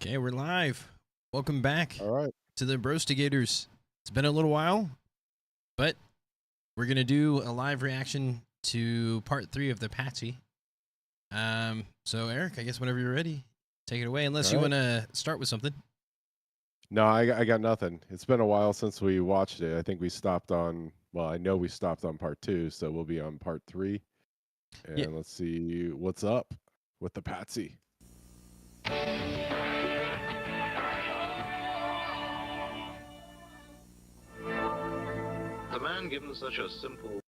Okay, we're live. Welcome back All right. to the Inbroztigators. It's been a little while, but we're going to do a live reaction to part 3 of the Patsy. So Eric, I guess whenever you're ready, take it away, unless you want to start with something. No, I got nothing. It's been a while since we watched it. I think we stopped on, well, I know we stopped on part 2, so we'll be on part 3. And Yeah. let's see what's up with the Patsy. The man given such a simple...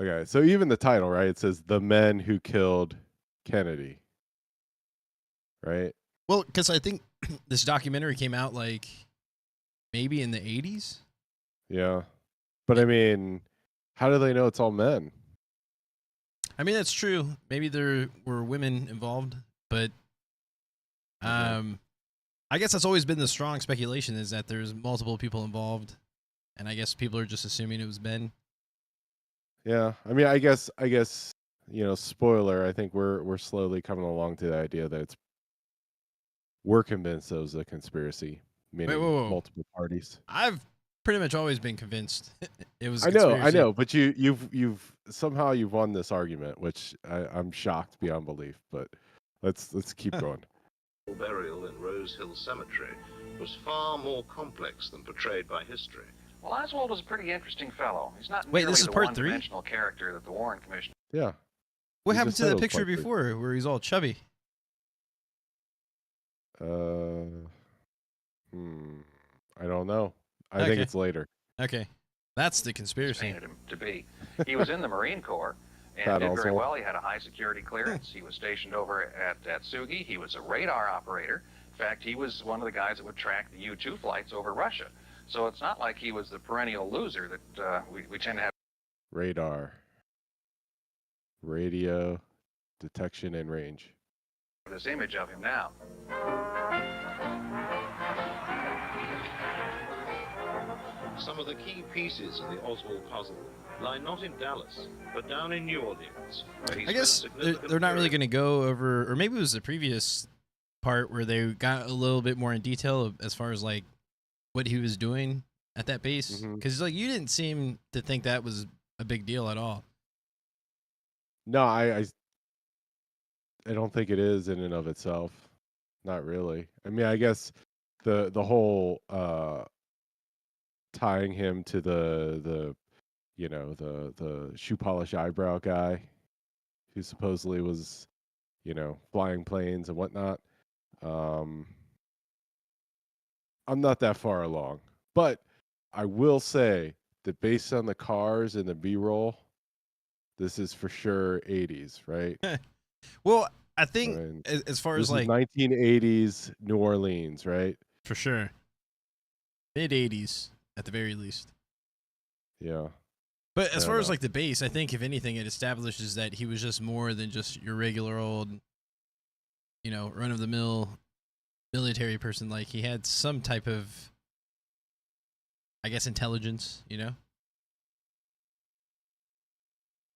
Okay, so even the title, right? It says The Men Who Killed Kennedy. Right? Well, because I think this documentary came out like maybe in the 80s. Yeah. But I mean, how do they know it's all men? I mean, that's true. Maybe there were women involved, but I guess that's always been the strong speculation, is that there's multiple people involved, and I guess people are just assuming it was Ben. Yeah. I mean, I guess, you know, spoiler, I think we're slowly coming along to the idea that we're convinced it was a conspiracy, meaning whoa. multiple parties. I've pretty much always been convinced it was a I conspiracy. know, but you've somehow you've won this argument, which I'm shocked beyond belief. But let's keep going. burial in Rose Hill Cemetery was far more complex than portrayed by history. Well, Oswald was a pretty interesting fellow. He's not Wait, merely this is the part 3? one-dimensional character that the Warren Commission... Yeah. What You happened just to said that it was picture part 3. before where he's all chubby? I don't know. I think Okay. it's later. Okay. That's the conspiracy. painted him to be. He was in the Marine Corps and That did very also. well. He had a high security clearance. He was stationed over at Sugi. He was a radar operator. In fact, he was one of the guys that would track the U-2 flights over Russia. So it's not like he was the perennial loser that we tend to have. Radar. Radio. Detection and range. This image of him now. Some of the key pieces of the Oswald puzzle lie not in Dallas, but down in New Orleans, where he I guess spent a significant they're not really period. going to go over, or maybe it was the previous part where they got a little bit more in detail as far as like what he was doing at that base. Because like you didn't seem to think that was a big deal at all. No, I don't think it is in and of itself. Not really. I mean, I guess the whole tying him to the you know, the shoe polish eyebrow guy who supposedly was, you know, flying planes and whatnot. I'm not that far along, but I will say that based on the cars and the B-roll, this is for sure 80s, right? Well, I think I mean, as far this as is like 1980s New Orleans, right? for sure mid 80s at the very least. Yeah. But as I far don't as know. like the base, I think if anything, it establishes that he was just more than just your regular old, you know, run of the mill military person. Like he had some type of, I guess, intelligence, you know?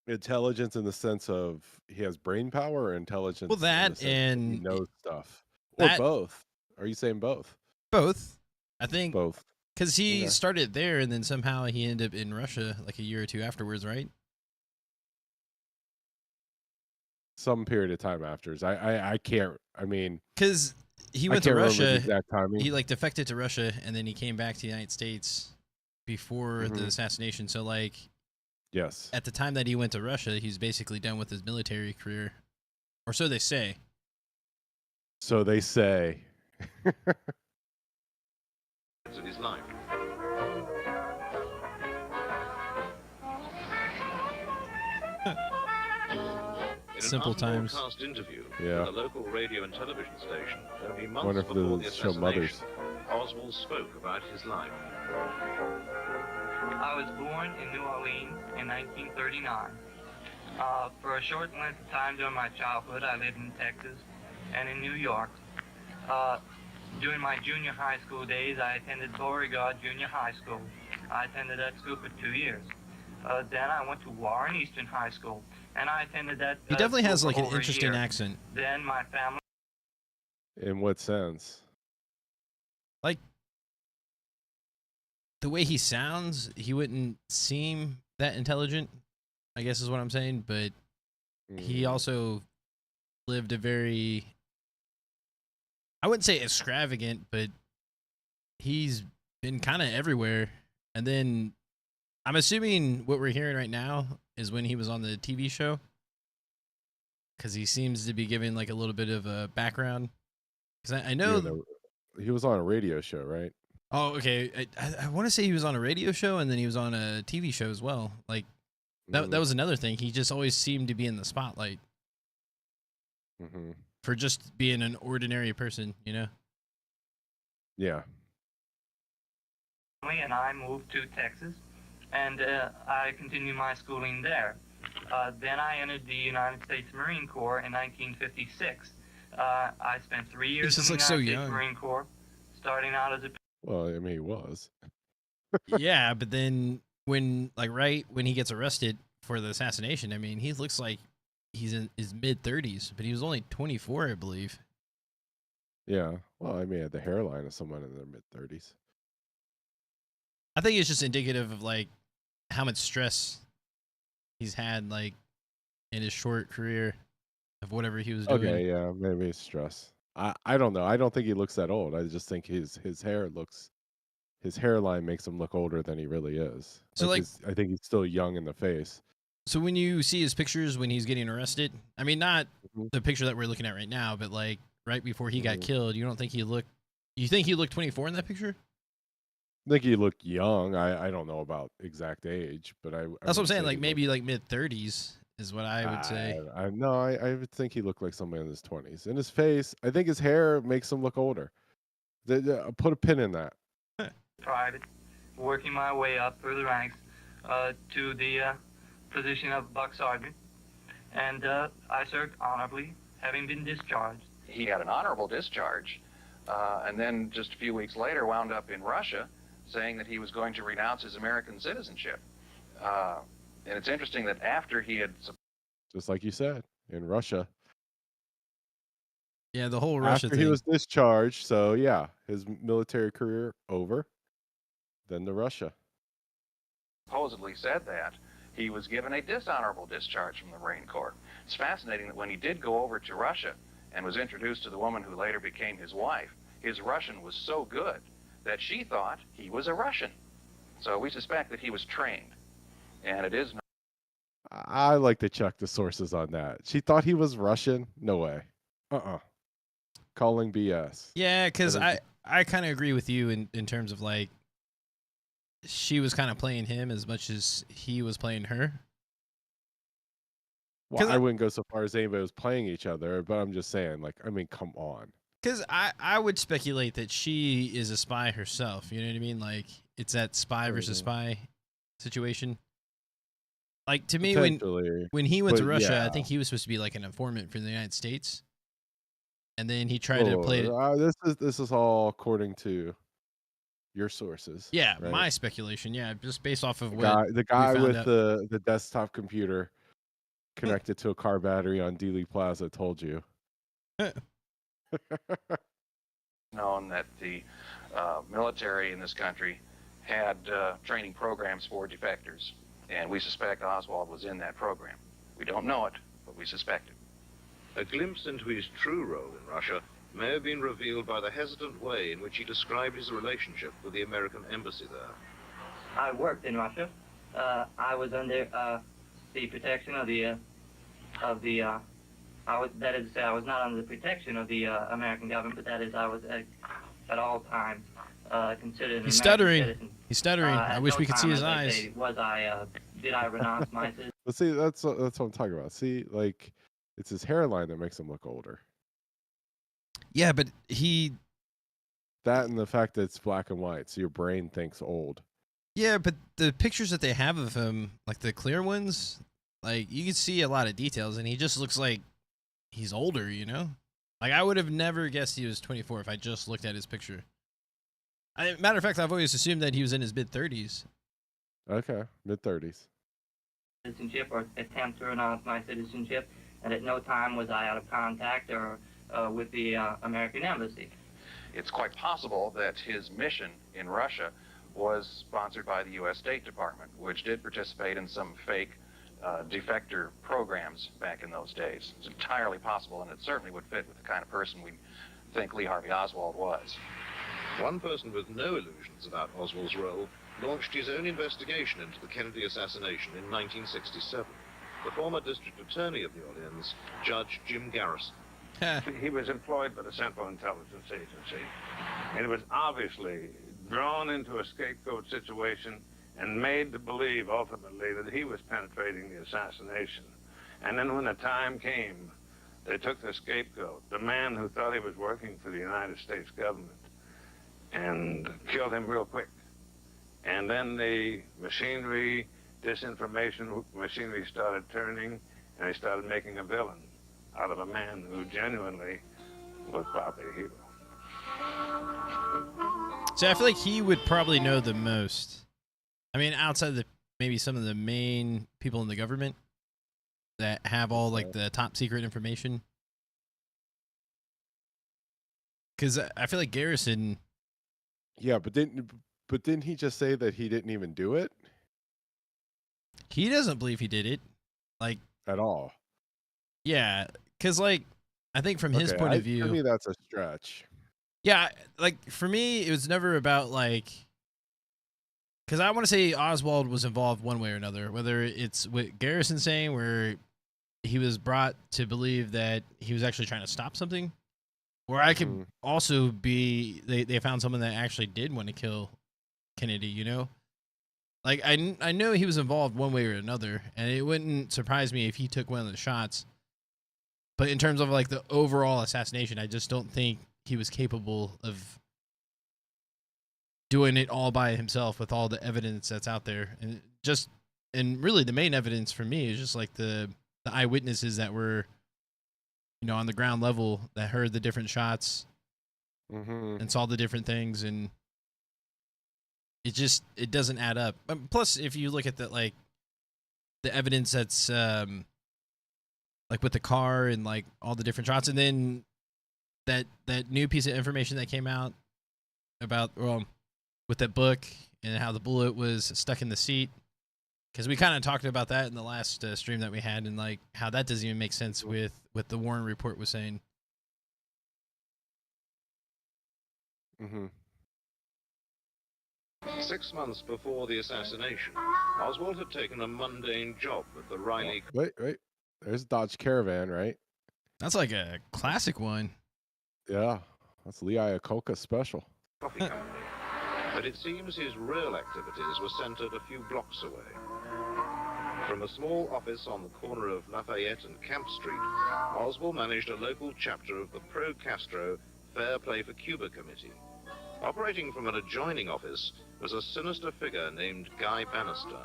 Intelligence in the sense of he has brain power, or intelligence Well, in the that sense that he and knows stuff, or that both. Are you saying both? both. I think Both. because he Okay. started there and then somehow he ended up in Russia like a year or two afterwards, right? Some period of time afterwards. I can't. I mean, Because he I went to can't remember the Russia. exact timing. He like defected to Russia and then he came back to the United States before the Mhm. assassination. So like Yes. at the time that he went to Russia, he's basically done with his military career, or so they say. So they say. Of his life. In Simple an times. unbroadcast interview Yeah. with a local radio and television station only months Wonder if before the they'll show mothers. assassination, Oswald spoke about his life. I was born in New Orleans in 1939. For a short length of time during my childhood, I lived in Texas and in New York. During my junior high school days, I attended Beauregard Junior High School. I attended that school for 2 years. Then I went to Warren Eastern High School, and I attended that. He definitely school has for like an over a interesting year. accent. Then my family. In what sense? like the way he sounds, he wouldn't seem that intelligent, I guess is what I'm saying, but he also lived a very, I wouldn't say extravagant, but he's been kind of everywhere. And then I'm assuming what we're hearing right now is when he was on the TV show, because he seems to be giving like a little bit of a background. Because I know he was on a radio show, right? Oh, okay. I want to say he was on a radio show and then he was on a TV show as well. Like that was another thing. He just always seemed to be in the spotlight for just being an ordinary person, you know? Yeah. And I moved to Texas, and I continued my schooling there. Then I entered the United States Marine Corps in 1956. I spent 3 years in the United States Marine Corps, starting out as a... Well, I mean, he was. Yeah, but then right when he gets arrested for the assassination, I mean, he looks like he's in his mid-30s, but he was only 24, I believe. Yeah. Well, I mean, he had the hairline of someone in their mid-30s. I think it's just indicative of like how much stress he's had like in his short career of whatever he was doing. Okay, yeah, maybe it's stress. I don't know. I don't think he looks that old. I just think his hairline makes him look older than he really is. So like I think he's still young in the face. So when you see his pictures when he's getting arrested, I mean, not the picture that we're looking at right now, but like right before he got killed, you think he looked 24 in that picture? I think he looked young. I don't know about exact age, but that's what I'm saying. Like maybe like mid-30s is what I would say. I would think he looked like somebody in his 20s. In his face, I think his hair makes him look older. Put a pin in that. Private, working my way up through the ranks to the position of buck sergeant, and I served honorably, having been discharged. He had an honorable discharge, and then just a few weeks later wound up in Russia, saying that he was going to renounce his American citizenship. And it's interesting that after he had... Just like you said, in Russia. Yeah, the whole Russia thing. He was discharged, so yeah, his military career over, then to Russia. Supposedly said that he was given a dishonorable discharge from the Marine Corps. It's fascinating that when he did go over to Russia and was introduced to the woman who later became his wife, his Russian was so good that she thought he was a Russian. So we suspect that he was trained. And it is... I like to check the sources on that. She thought he was Russian? No way. Calling BS. Yeah, because I kind of agree with you in terms of like, she was kind of playing him as much as he was playing her. Well, I wouldn't go so far as anybody was playing each other, but I'm just saying, like, I mean, come on. Because I would speculate that she is a spy herself. You know what I mean? Like, it's that spy versus spy situation. Like, to me, when he went to Russia, I think he was supposed to be like an informant for the United States. And then he tried to play it. This is all according to your sources. Yeah, right? My speculation. Yeah, just based off of what the guy with the desktop computer connected to a car battery on Dealey Plaza told you. Known that the military in this country had training programs for defectors, and we suspect Oswald was in that program. We don't know it, but we suspect it. A glimpse into his true role in Russia may have been revealed by the hesitant way in which he described his relationship with the American embassy there. I worked in Russia. I was under the protection of the that is to say, I was not under the protection of the American government, but that is, I was at all times considered an American citizen. He's stuttering. I wish we could see his eyes. Did I renounce my citizenship? But see, that's what I'm talking about. See, like, it's his hairline that makes him look older. Yeah, but that and the fact that it's black and white, so your brain thinks old. Yeah, but the pictures that they have of him, like the clear ones, like you can see a lot of details, and he just looks like he's older, you know? Like, I would have never guessed he was 24 if I just looked at his picture. Matter of fact, I've always assumed that he was in his mid-30s. Okay, mid-30s. Citizenship or attempt to renounce my citizenship, and at no time was I out of contact or with the American embassy. It's quite possible that his mission in Russia was sponsored by the U.S. State Department, which did participate in some fake defector programs back in those days. It's entirely possible, and it certainly would fit with the kind of person we think Lee Harvey Oswald was. One person with no illusions about Oswald's role launched his own investigation into the Kennedy assassination in 1967. The former district attorney of New Orleans, Judge Jim Garrison. He was employed by the Central Intelligence Agency, and he was obviously drawn into a scapegoat situation and made to believe ultimately that he was penetrating the assassination. And then when the time came, they took the scapegoat, the man who thought he was working for the United States government, and killed him real quick. And then the machinery, disinformation machinery started turning, and they started making a villain out of a man who genuinely was probably a hero. So I feel like he would probably know the most. I mean, outside of maybe some of the main people in the government that have all like the top secret information. Because I feel like Garrison. Yeah, but didn't he just say that he didn't even do it? He doesn't believe he did it. Like, at all. Yeah, because like I think from his point of view, to me that's a stretch. Yeah, like for me, it was never about like, because I want to say Oswald was involved one way or another. Whether it's what Garrison saying, where he was brought to believe that he was actually trying to stop something, or I could also be they found someone that actually did want to kill Kennedy. You know, like I know he was involved one way or another, and it wouldn't surprise me if he took one of the shots. But in terms of like the overall assassination, I just don't think he was capable of doing it all by himself with all the evidence that's out there. And really the main evidence for me is just like the eyewitnesses that were, you know, on the ground level that heard the different shots and saw the different things. And it doesn't add up. Plus, if you look at the, like the evidence that's, like with the car and like all the different shots, and then that new piece of information that came out about with that book and how the bullet was stuck in the seat, because we kind of talked about that in the last stream that we had, and like how that doesn't even make sense with what the Warren report was saying. 6 months before the assassination, Oswald had taken a mundane job at the Riley. Wait. There's Dodge Caravan, right? That's like a classic one. Yeah, that's Lee Iacocca special. Coffee company. But it seems his real activities were centered a few blocks away. From a small office on the corner of Lafayette and Camp Street, Oswald managed a local chapter of the pro-Castro Fair Play for Cuba Committee. Operating from an adjoining office was a sinister figure named Guy Bannister.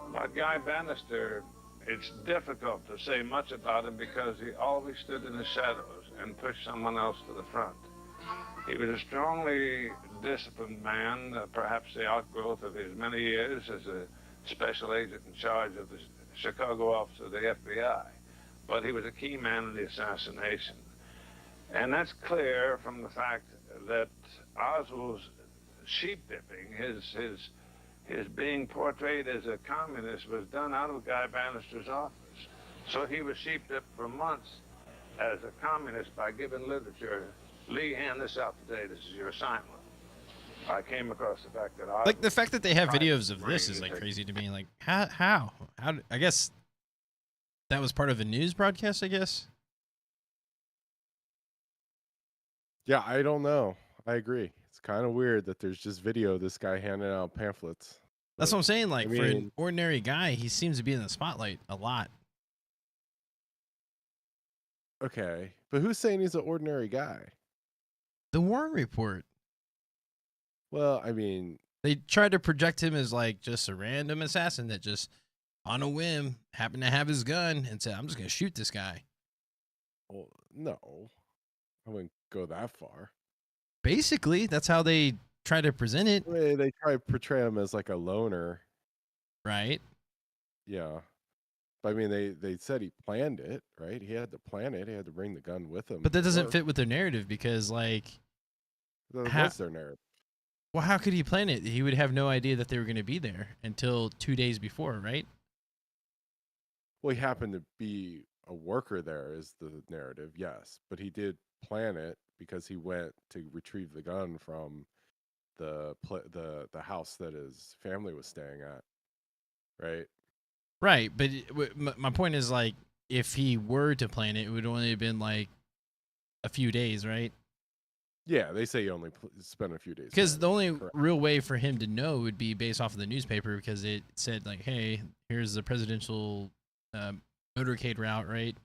About Guy Bannister, it's difficult to say much about him because he always stood in the shadows and pushed someone else to the front. He was a strongly disciplined man, perhaps the outgrowth of his many years as a special agent in charge of the Chicago office of the FBI. But he was a key man in the assassination. And that's clear from the fact that Oswald's sheep-dipping, his being portrayed as a communist, was done out of Guy Bannister's office. So he was sheep-dipped for months as a communist by giving literature. Lee, hand this out today. This is your assignment. I came across the fact that like the fact that they have videos of this is like crazy to me. Like how I guess that was part of a news broadcast, I guess. Yeah, I don't know. I agree. It's kind of weird that there's just video of this guy handing out pamphlets. That's what I'm saying. Like, for an ordinary guy, he seems to be in the spotlight a lot. Okay, but who's saying he's an ordinary guy? The Warren report. Well, I mean, they tried to project him as like just a random assassin that just on a whim happened to have his gun and said, I'm just going to shoot this guy. Well, no, I wouldn't go that far. Basically, that's how they try to present it. They try to portray him as like a loner. Right. Yeah. But I mean, they said he planned it, right? He had to plan it. He had to bring the gun with him. But that doesn't fit with their narrative because, like, That How- was their narrative. Well, how could he plan it? He would have no idea that they were going to be there until 2 days before, right? Well, he happened to be a worker there, is the narrative, yes. But he did plan it because he went to retrieve the gun from the house that his family was staying at, right? Right, but my point is, like, if he were to plan it, it would only have been like a few days, right? Yeah, they say he only spent a few days. Because the only Correct. real way for him to know would be based off of the newspaper, because it said, like, hey, here's the presidential motorcade route, right?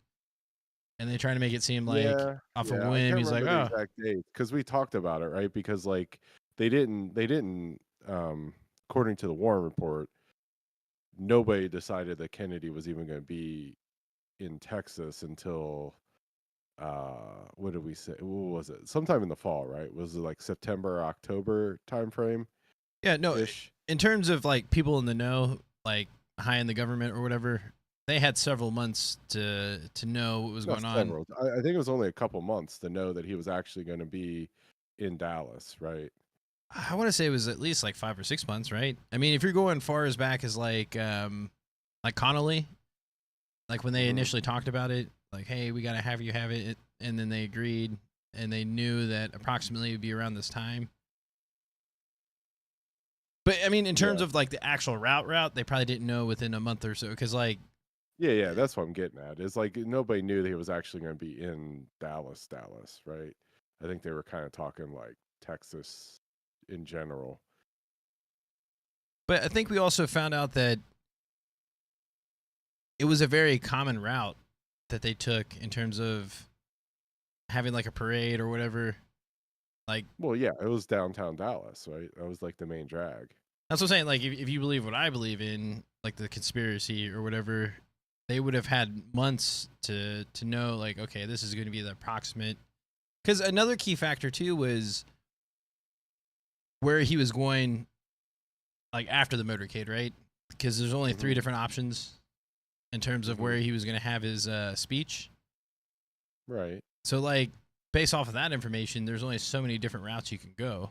And they try to make it seem like off a whim. He's like, oh, exact date, because we talked about it, right? Because like they didn't according to the Warren report, nobody decided that Kennedy was even going to be in Texas until what did we say? What was it? Sometime in the fall, right? Was it like September, October timeframe? yeah, no. Ish. In terms of like people in the know, like high in the government or whatever, they had several months to know what was Not going on. several. I think it was only a couple months to know that he was actually going to be in Dallas, right? I want to say it was at least like 5 or 6 months, right? I mean, if you're going far as back as like Connolly, like when they initially talked about it, like, hey, we got to have you have it. And then they agreed, and they knew that approximately it would be around this time. But I mean, in terms of like the actual route, they probably didn't know within a month or so. Because like, Yeah, that's what I'm getting at. It's like nobody knew that he was actually going to be in Dallas, right? I think they were kind of talking like Texas in general. but I think we also found out that it was a very common route that they took in terms of having like a parade or whatever. Like, Well, yeah, it was downtown Dallas, right? That was like the main drag. that's what I'm saying. Like, if you believe what I believe in, like the conspiracy or whatever, they would have had months to know, like, okay, this is going to be the approximate. Because another key factor too was where he was going, like after the motorcade, right? Because there's only 3 different options in terms of where he was going to have his speech. Right. So, like, based off of that information, there's only so many different routes you can go.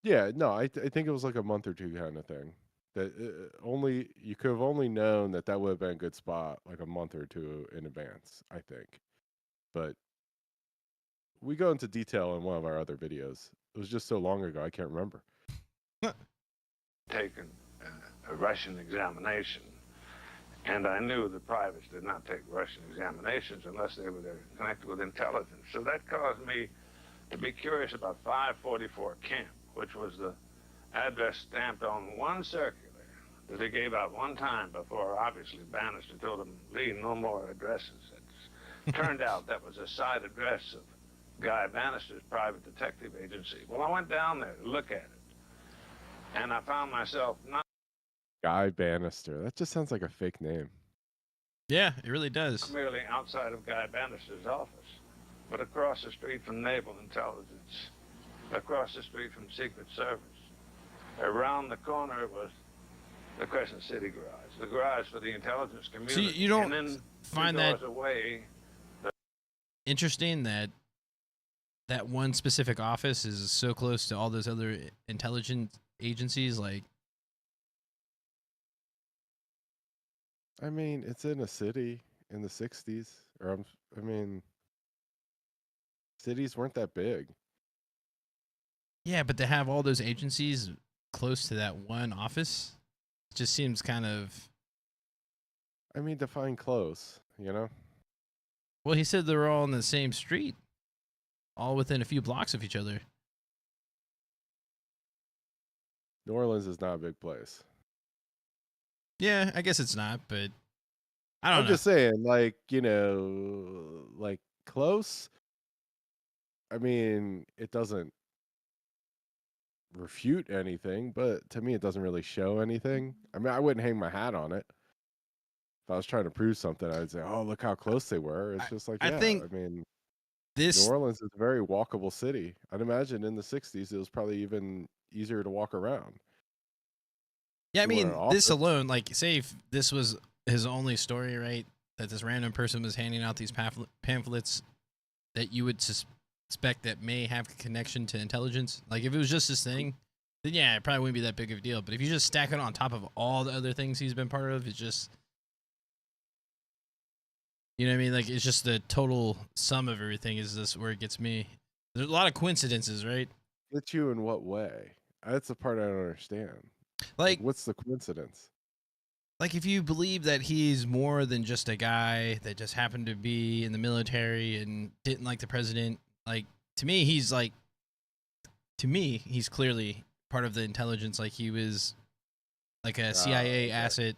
Yeah, no, I think it was like a month or two kind of thing. That only you could have only known that would have been a good spot like a month or two in advance, I think. But we go into detail in one of our other videos. It was just so long ago, I can't remember. Taken a Russian examination, and I knew the privates did not take Russian examinations unless they were connected with intelligence. So that caused me to be curious about 544 Camp, which was the address stamped on one circular that they gave out one time before, obviously, Bannister told them, Lee, no more addresses. It turned out that was a side address of Guy Bannister's private detective agency. Well, I went down there to look at it, and I found myself not Guy Bannister. That just sounds like a fake name. Yeah, it really does. merely outside of Guy Bannister's office, but across the street from Naval Intelligence, across the street from Secret Service. Around the corner was the Crescent City garage, the garage for the intelligence community. So you don't and then find 2 that doors away, interesting that one specific office is so close to all those other intelligence agencies? Like, I mean, it's in a city in the 60s. I mean, cities weren't that big. yeah, but to have all those agencies close to that one office just seems kind of. I mean, define close, you know? Well, he said they were all on the same street, all within a few blocks of each other. New Orleans is not a big place. Yeah, I guess it's not, but I don't I'm know. just saying, like, you know, like close. I mean, it doesn't refute anything, but to me, it doesn't really show anything. I mean, I wouldn't hang my hat on it. If I was trying to prove something, I'd say, "Oh, look how close they were." It's just like, I yeah, think I mean, this. New Orleans is a very walkable city. I'd imagine in the 60s, it was probably even easier to walk around. Yeah, I You want mean, an this office? alone, like, say if this was his only story, right? That this random person was handing out these pamphlets, that you would suspect that may have a connection to intelligence. Like if it was just this thing, then yeah, it probably wouldn't be that big of a deal. But if you just stack it on top of all the other things he's been part of, it's just, you know what I mean? Like it's just the total sum of everything is this where it gets me. There's a lot of coincidences, right? Get you in what way? That's the part I don't understand. Like what's the coincidence? Like if you believe that he's more than just a guy that just happened to be in the military and didn't like the president, like to me he's clearly part of the intelligence. Like he was like a CIA asset.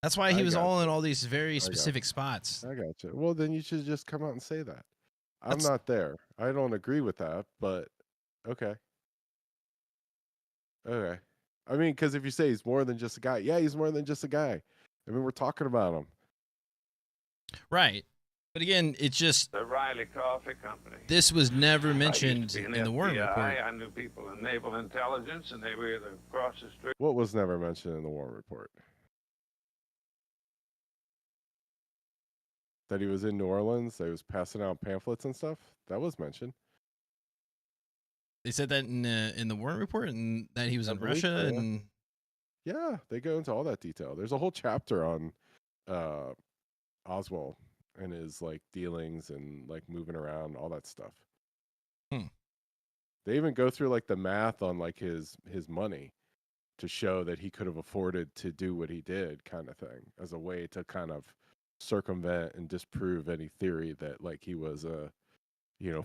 That's why he was all in all these very specific spots. I got you. Well, then you should just come out and say that. I'm not there. I don't agree with that, but okay. Okay. I mean, because if you say he's more than just a guy, yeah, he's more than just a guy. I mean, we're talking about him. Right. But again, it's just the Riley Coffee Company. This was never mentioned in the Warren report. I knew people in naval intelligence, and they were either across the street. What was never mentioned in the Warren report? That he was in New Orleans, that he was passing out pamphlets and stuff. That was mentioned. They said that in the Warren report, and that he was in Russia, and yeah, they go into all that detail. There's a whole chapter on Oswald and his like dealings and like moving around, all that stuff. They even go through like the math on like his money to show that he could have afforded to do what he did, kind of thing, as a way to kind of circumvent and disprove any theory that like he was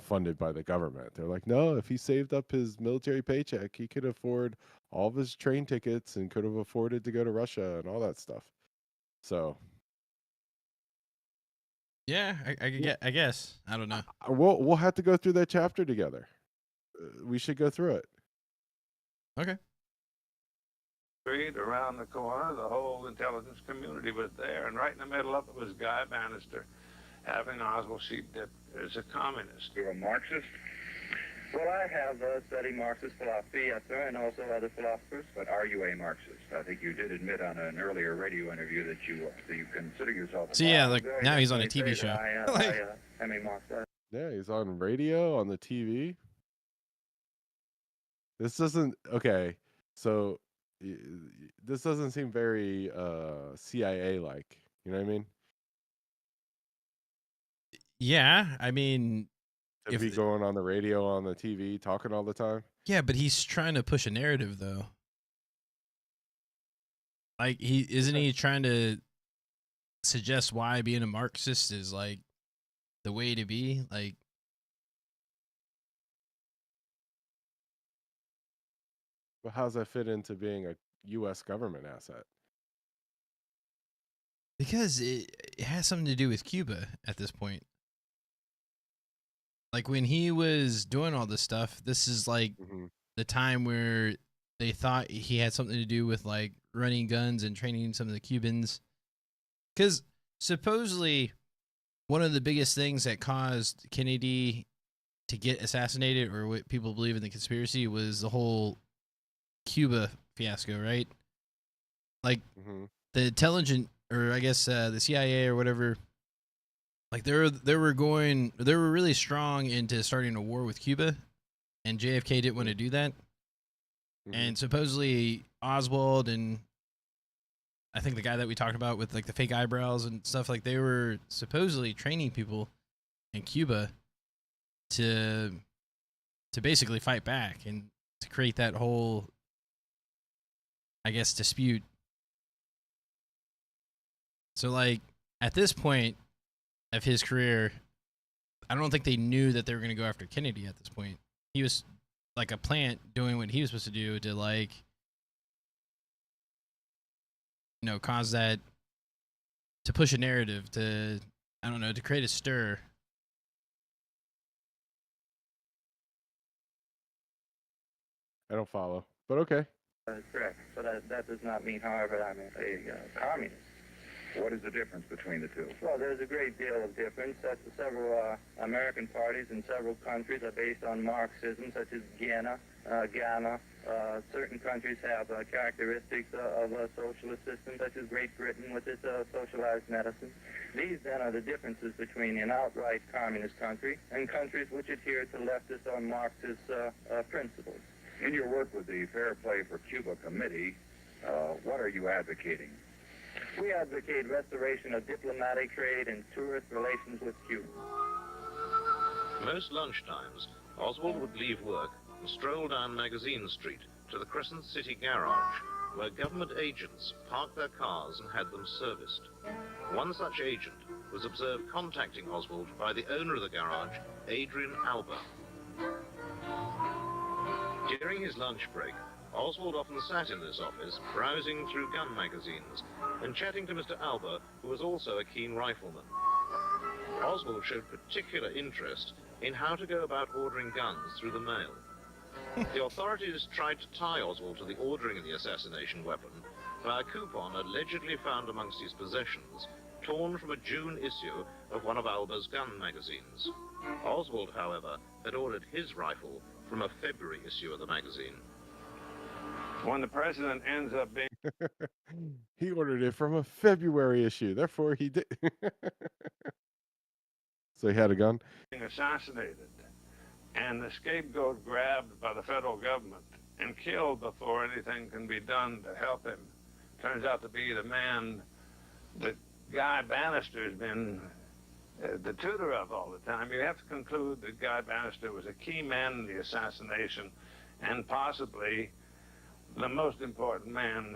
funded by the government. They're like, no, if he saved up his military paycheck, he could afford all of his train tickets and could have afforded to go to Russia and all that stuff. So yeah, I guess. I don't know. We'll have to go through that chapter together. We should go through it. Okay. Street around the corner, the whole intelligence community was there, and right in the middle of it was Guy Bannister having Oswald sheep dipped as a communist. You're a Marxist? Well, I have studied Marxist philosophy, yes, sir, and also other philosophers. But are you a Marxist? I think you did admit on an earlier radio interview that you consider yourself a So yeah, like now he's on a TV show. I am a Marxist. Yeah, he's on radio, on the TV. This doesn't, okay, so this doesn't seem very CIA-like. You know what I mean? Yeah, I mean, to be going on the radio, on the TV, talking all the time. Yeah, but he's trying to push a narrative, though. Like, isn't he trying to suggest why being a Marxist is like the way to be? Like, but how's that fit into being a U.S. government asset? Because it has something to do with Cuba at this point. Like when he was doing all this stuff, this is like the time where they thought he had something to do with like running guns and training some of the Cubans. Because supposedly one of the biggest things that caused Kennedy to get assassinated, or what people believe in the conspiracy, was the whole Cuba fiasco, right? Like the intelligence, or I guess the CIA or whatever, like they were really strong into starting a war with Cuba, and JFK didn't want to do that. And supposedly Oswald and I think the guy that we talked about with like the fake eyebrows and stuff, like they were supposedly training people in Cuba to basically fight back and to create that whole, I guess, dispute. So like at this point of his career, I don't think they knew that they were going to go after Kennedy at this point. He was like a plant doing what he was supposed to do to like, you know, cause that, to push a narrative, to, I don't know, to create a stir. I don't follow, but okay. That's correct. But that does not mean, however, I'm a communist. What is the difference between the two? Well, there's a great deal of difference. Several American parties in several countries are based on Marxism, such as Ghana. Certain countries have characteristics of a socialist system, such as Great Britain with its socialized medicine. These, then, are the differences between an outright communist country and countries which adhere to leftist or Marxist principles. In your work with the Fair Play for Cuba Committee, what are you advocating? We advocate restoration of diplomatic trade and tourist relations with Cuba. Most lunchtimes, Oswald would leave work and stroll down Magazine Street to the Crescent City garage, where government agents parked their cars and had them serviced. One such agent was observed contacting Oswald by the owner of the garage, Adrian Alba. During his lunch break, Oswald often sat in this office, browsing through gun magazines and chatting to Mr. Alba, who was also a keen rifleman. Oswald showed particular interest in how to go about ordering guns through the mail. The authorities tried to tie Oswald to the ordering of the assassination weapon by a coupon allegedly found amongst his possessions, torn from a June issue of one of Alba's gun magazines. Oswald, however, had ordered his rifle from a February issue of the magazine. When the president ends up being He ordered it from a February issue, therefore he did. So he had a gun? assassinated and the scapegoat grabbed by the federal government and killed before anything can be done to help him, turns out to be the man that Guy Bannister's been the tutor of all the time. You have to conclude that Guy Bannister was a key man in the assassination and possibly the most important man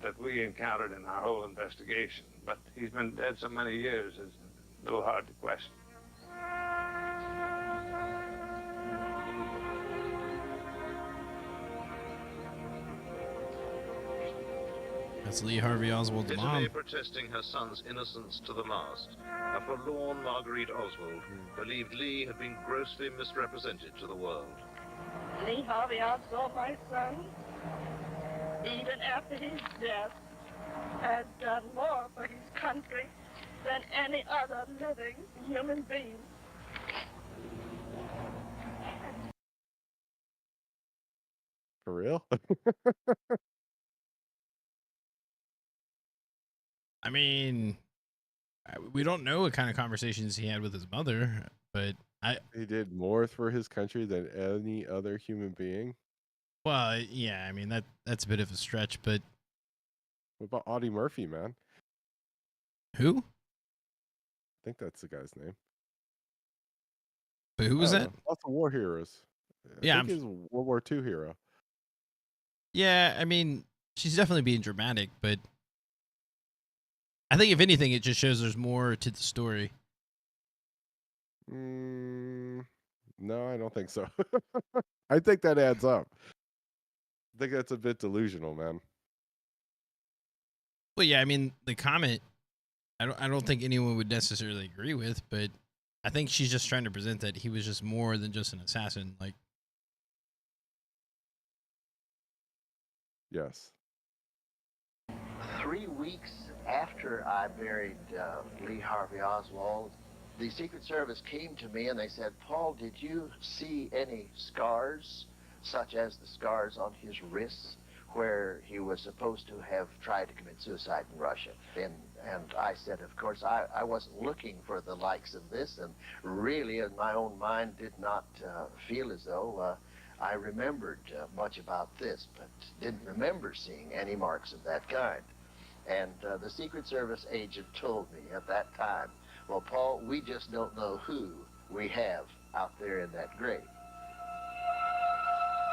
that we encountered in our whole investigation. But he's been dead so many years, it's a little hard to question. That's Lee Harvey Oswald's Bitterly mom. protesting her son's innocence to the last, a forlorn Marguerite Oswald believed Lee had been grossly misrepresented to the world. Lee Harvey Oswald, my son, even after his death, has done more for his country than any other living human being. For real? I mean, we don't know what kind of conversations he had with his mother, but He did more for his country than any other human being. well, yeah, I mean that's a bit of a stretch, but What about Audie Murphy, man? who? I think that's the guy's name. But who was I that? don't know. Lots of war heroes. Yeah, I think he's a World War II hero. Yeah, I mean, she's definitely being dramatic, but I think if anything, it just shows there's more to the story. No, I don't think so. I think that adds up. I think that's a bit delusional, man. Well, yeah, I mean, the comment, I don't think anyone would necessarily agree with, but I think she's just trying to present that he was just more than just an assassin. Like, Yes. 3 weeks after I buried Lee Harvey Oswald, the Secret Service came to me and they said, "Paul, did you see any scars, such as the scars on his wrists, where he was supposed to have tried to commit suicide in Russia?" And I said, of course, I wasn't looking for the likes of this, and really in my own mind did not feel as though I remembered much about this, but didn't remember seeing any marks of that kind. And the Secret Service agent told me at that time, "Well, Paul, we just don't know who we have out there in that grave."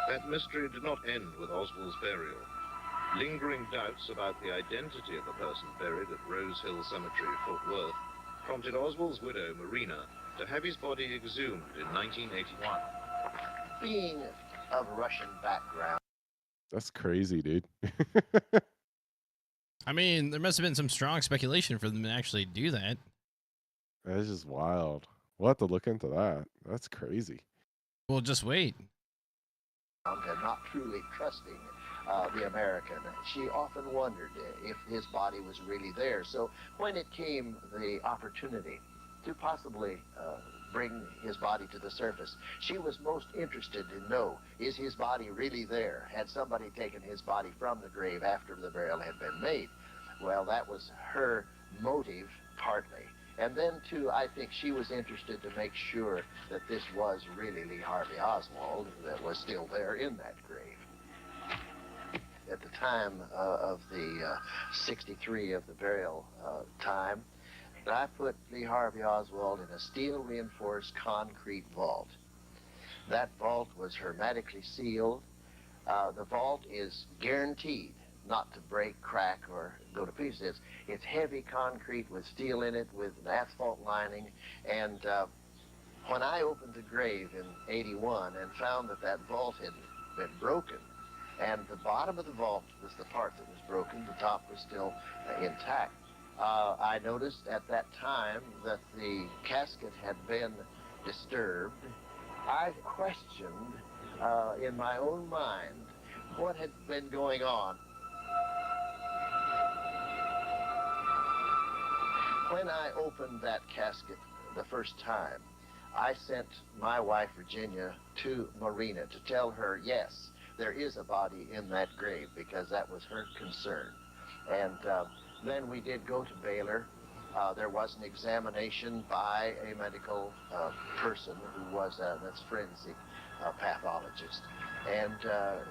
That mystery did not end with Oswald's burial. Lingering doubts about the identity of the person buried at Rose Hill Cemetery, Fort Worth, prompted Oswald's widow, Marina, to have his body exhumed in 1981. Being of Russian background, That's crazy, dude. I mean, there must have been some strong speculation for them to actually do that. That's just wild. We'll have to look into that. That's crazy. Well, just wait. and not truly trusting the American. She often wondered if his body was really there. So when it came the opportunity to possibly bring his body to the surface, she was most interested to know, is his body really there? Had somebody taken his body from the grave after the burial had been made? Well, that was her motive, partly. And then, too, I think she was interested to make sure that this was really Lee Harvey Oswald that was still there in that grave. At the time of the 63 of the burial time, I put Lee Harvey Oswald in a steel-reinforced concrete vault. That vault was hermetically sealed. The vault is guaranteed not to break, crack, or go to pieces. It's heavy concrete with steel in it, with an asphalt lining. And when I opened the grave in '81 and found that that vault had been broken, and the bottom of the vault was the part that was broken, the top was still intact, I noticed at that time that the casket had been disturbed. I questioned in my own mind what had been going on. When I opened that casket the first time, I sent my wife, Virginia, to Marina to tell her, yes, there is a body in that grave, because that was her concern. And then we did go to Baylor. There was an examination by a medical person who was that's forensic pathologist. And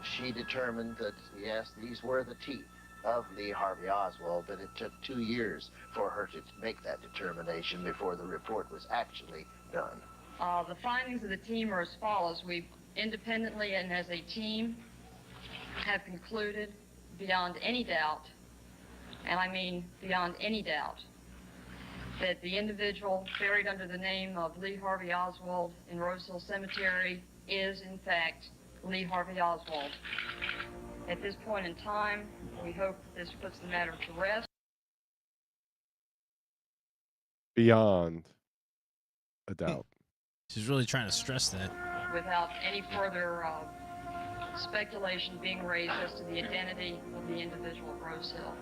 she determined that, yes, these were the teeth of Lee Harvey Oswald, but it took 2 years for her to make that determination before the report was actually done. The findings of the team are as follows. We independently and as a team have concluded beyond any doubt, and I mean beyond any doubt, that the individual buried under the name of Lee Harvey Oswald in Rose Hill Cemetery is, in fact, Lee Harvey Oswald. At this point in time, we hope this puts the matter to rest. Beyond a doubt. She's really trying to stress that. Without any further speculation being raised as to the identity of the individual at Rose Hill.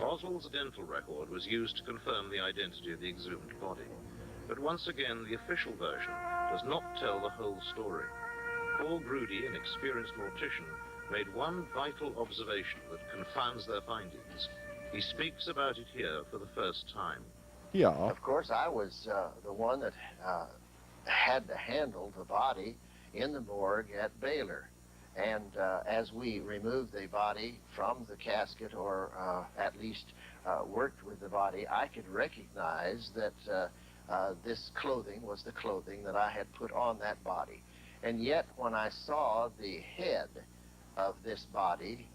Oswald's dental record was used to confirm the identity of the exhumed body. But once again, the official version does not tell the whole story. Paul Grudy, an experienced mortician, made one vital observation that confounds their findings. He speaks about it here for the first time. Yeah. Of course, I was the one that had to handle the body in the morgue at Baylor. And as we removed the body from the casket, or at least worked with the body, I could recognize that this clothing was the clothing that I had put on that body. And yet, when I saw the head of this body,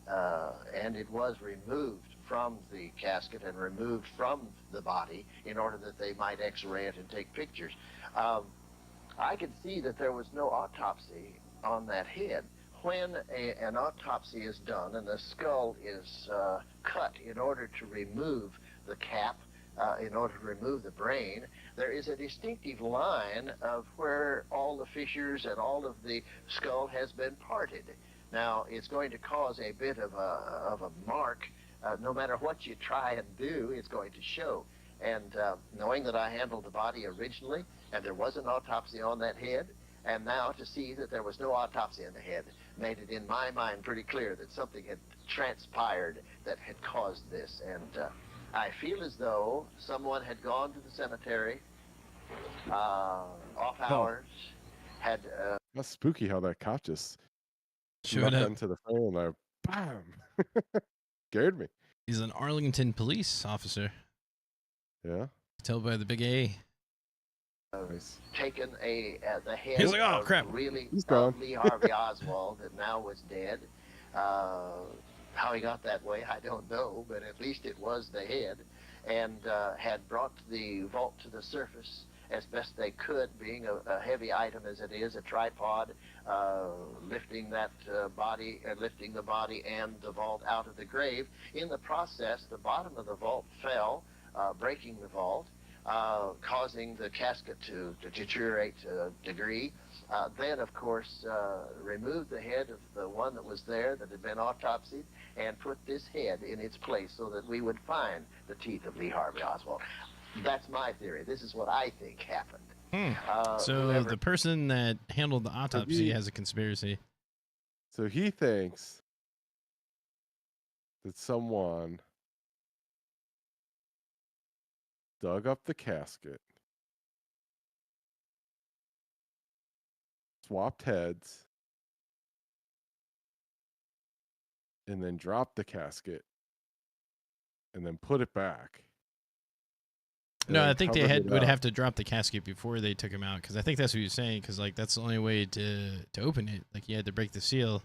and it was removed from the casket and removed from the body in order that they might x-ray it and take pictures, I could see that there was no autopsy on that head. When an autopsy is done and the skull is cut in order to remove the cap, in order to remove the brain, there is a distinctive line of where all the fissures and all of the skull has been parted. Now, it's going to cause a bit of a mark. No matter what you try and do, it's going to show. And knowing that I handled the body originally, and there was an autopsy on that head, and now to see that there was no autopsy on the head made it in my mind pretty clear that something had transpired that had caused this. And I feel as though someone had gone to the cemetery, off hours, had... That's spooky how that cop just showed up into the phone and bam! Scared me. He's an Arlington police officer. Yeah. Tell by the big A. Nice. Taken the head He's like, oh, crap. Really He's gone. Lee Harvey Oswald that now was dead. How he got that way, I don't know, but at least it was the head, and had brought the vault to the surface as best they could, being a heavy item as it is, a tripod, lifting that body, lifting the body and the vault out of the grave. In the process, the bottom of the vault fell, breaking the vault. causing the casket to deteriorate to a degree. Then, of course, removed the head of the one that was there that had been autopsied and put this head in its place so that we would find the teeth of Lee Harvey Oswald. That's my theory. This is what I think happened. So the person that handled the autopsy has a conspiracy. So he thinks that someone dug up the casket, swapped heads, and then dropped the casket, and then put it back. No, I think they would have to drop the casket before they took him out, because I think that's what he was saying, because like that's the only way to open it. Like you had to break the seal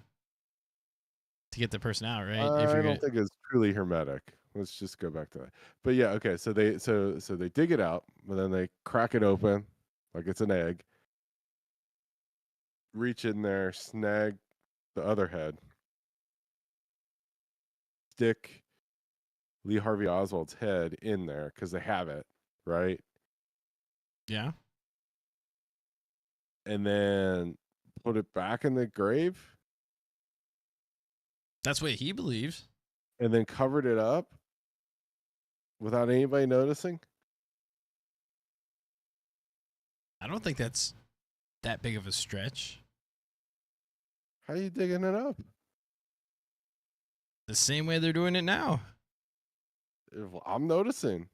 to get the person out, right? I don't think it's truly hermetic. Let's just go back to that. But yeah, okay. So they dig it out, but then they crack it open like it's an egg. Reach in there, snag the other head, stick Lee Harvey Oswald's head in there because they have it, right? Yeah. And then put it back in the grave. That's what he believes. And then covered it up without anybody noticing. I don't think that's that big of a stretch. How are you digging it up? The same way they're doing it now. I'm noticing.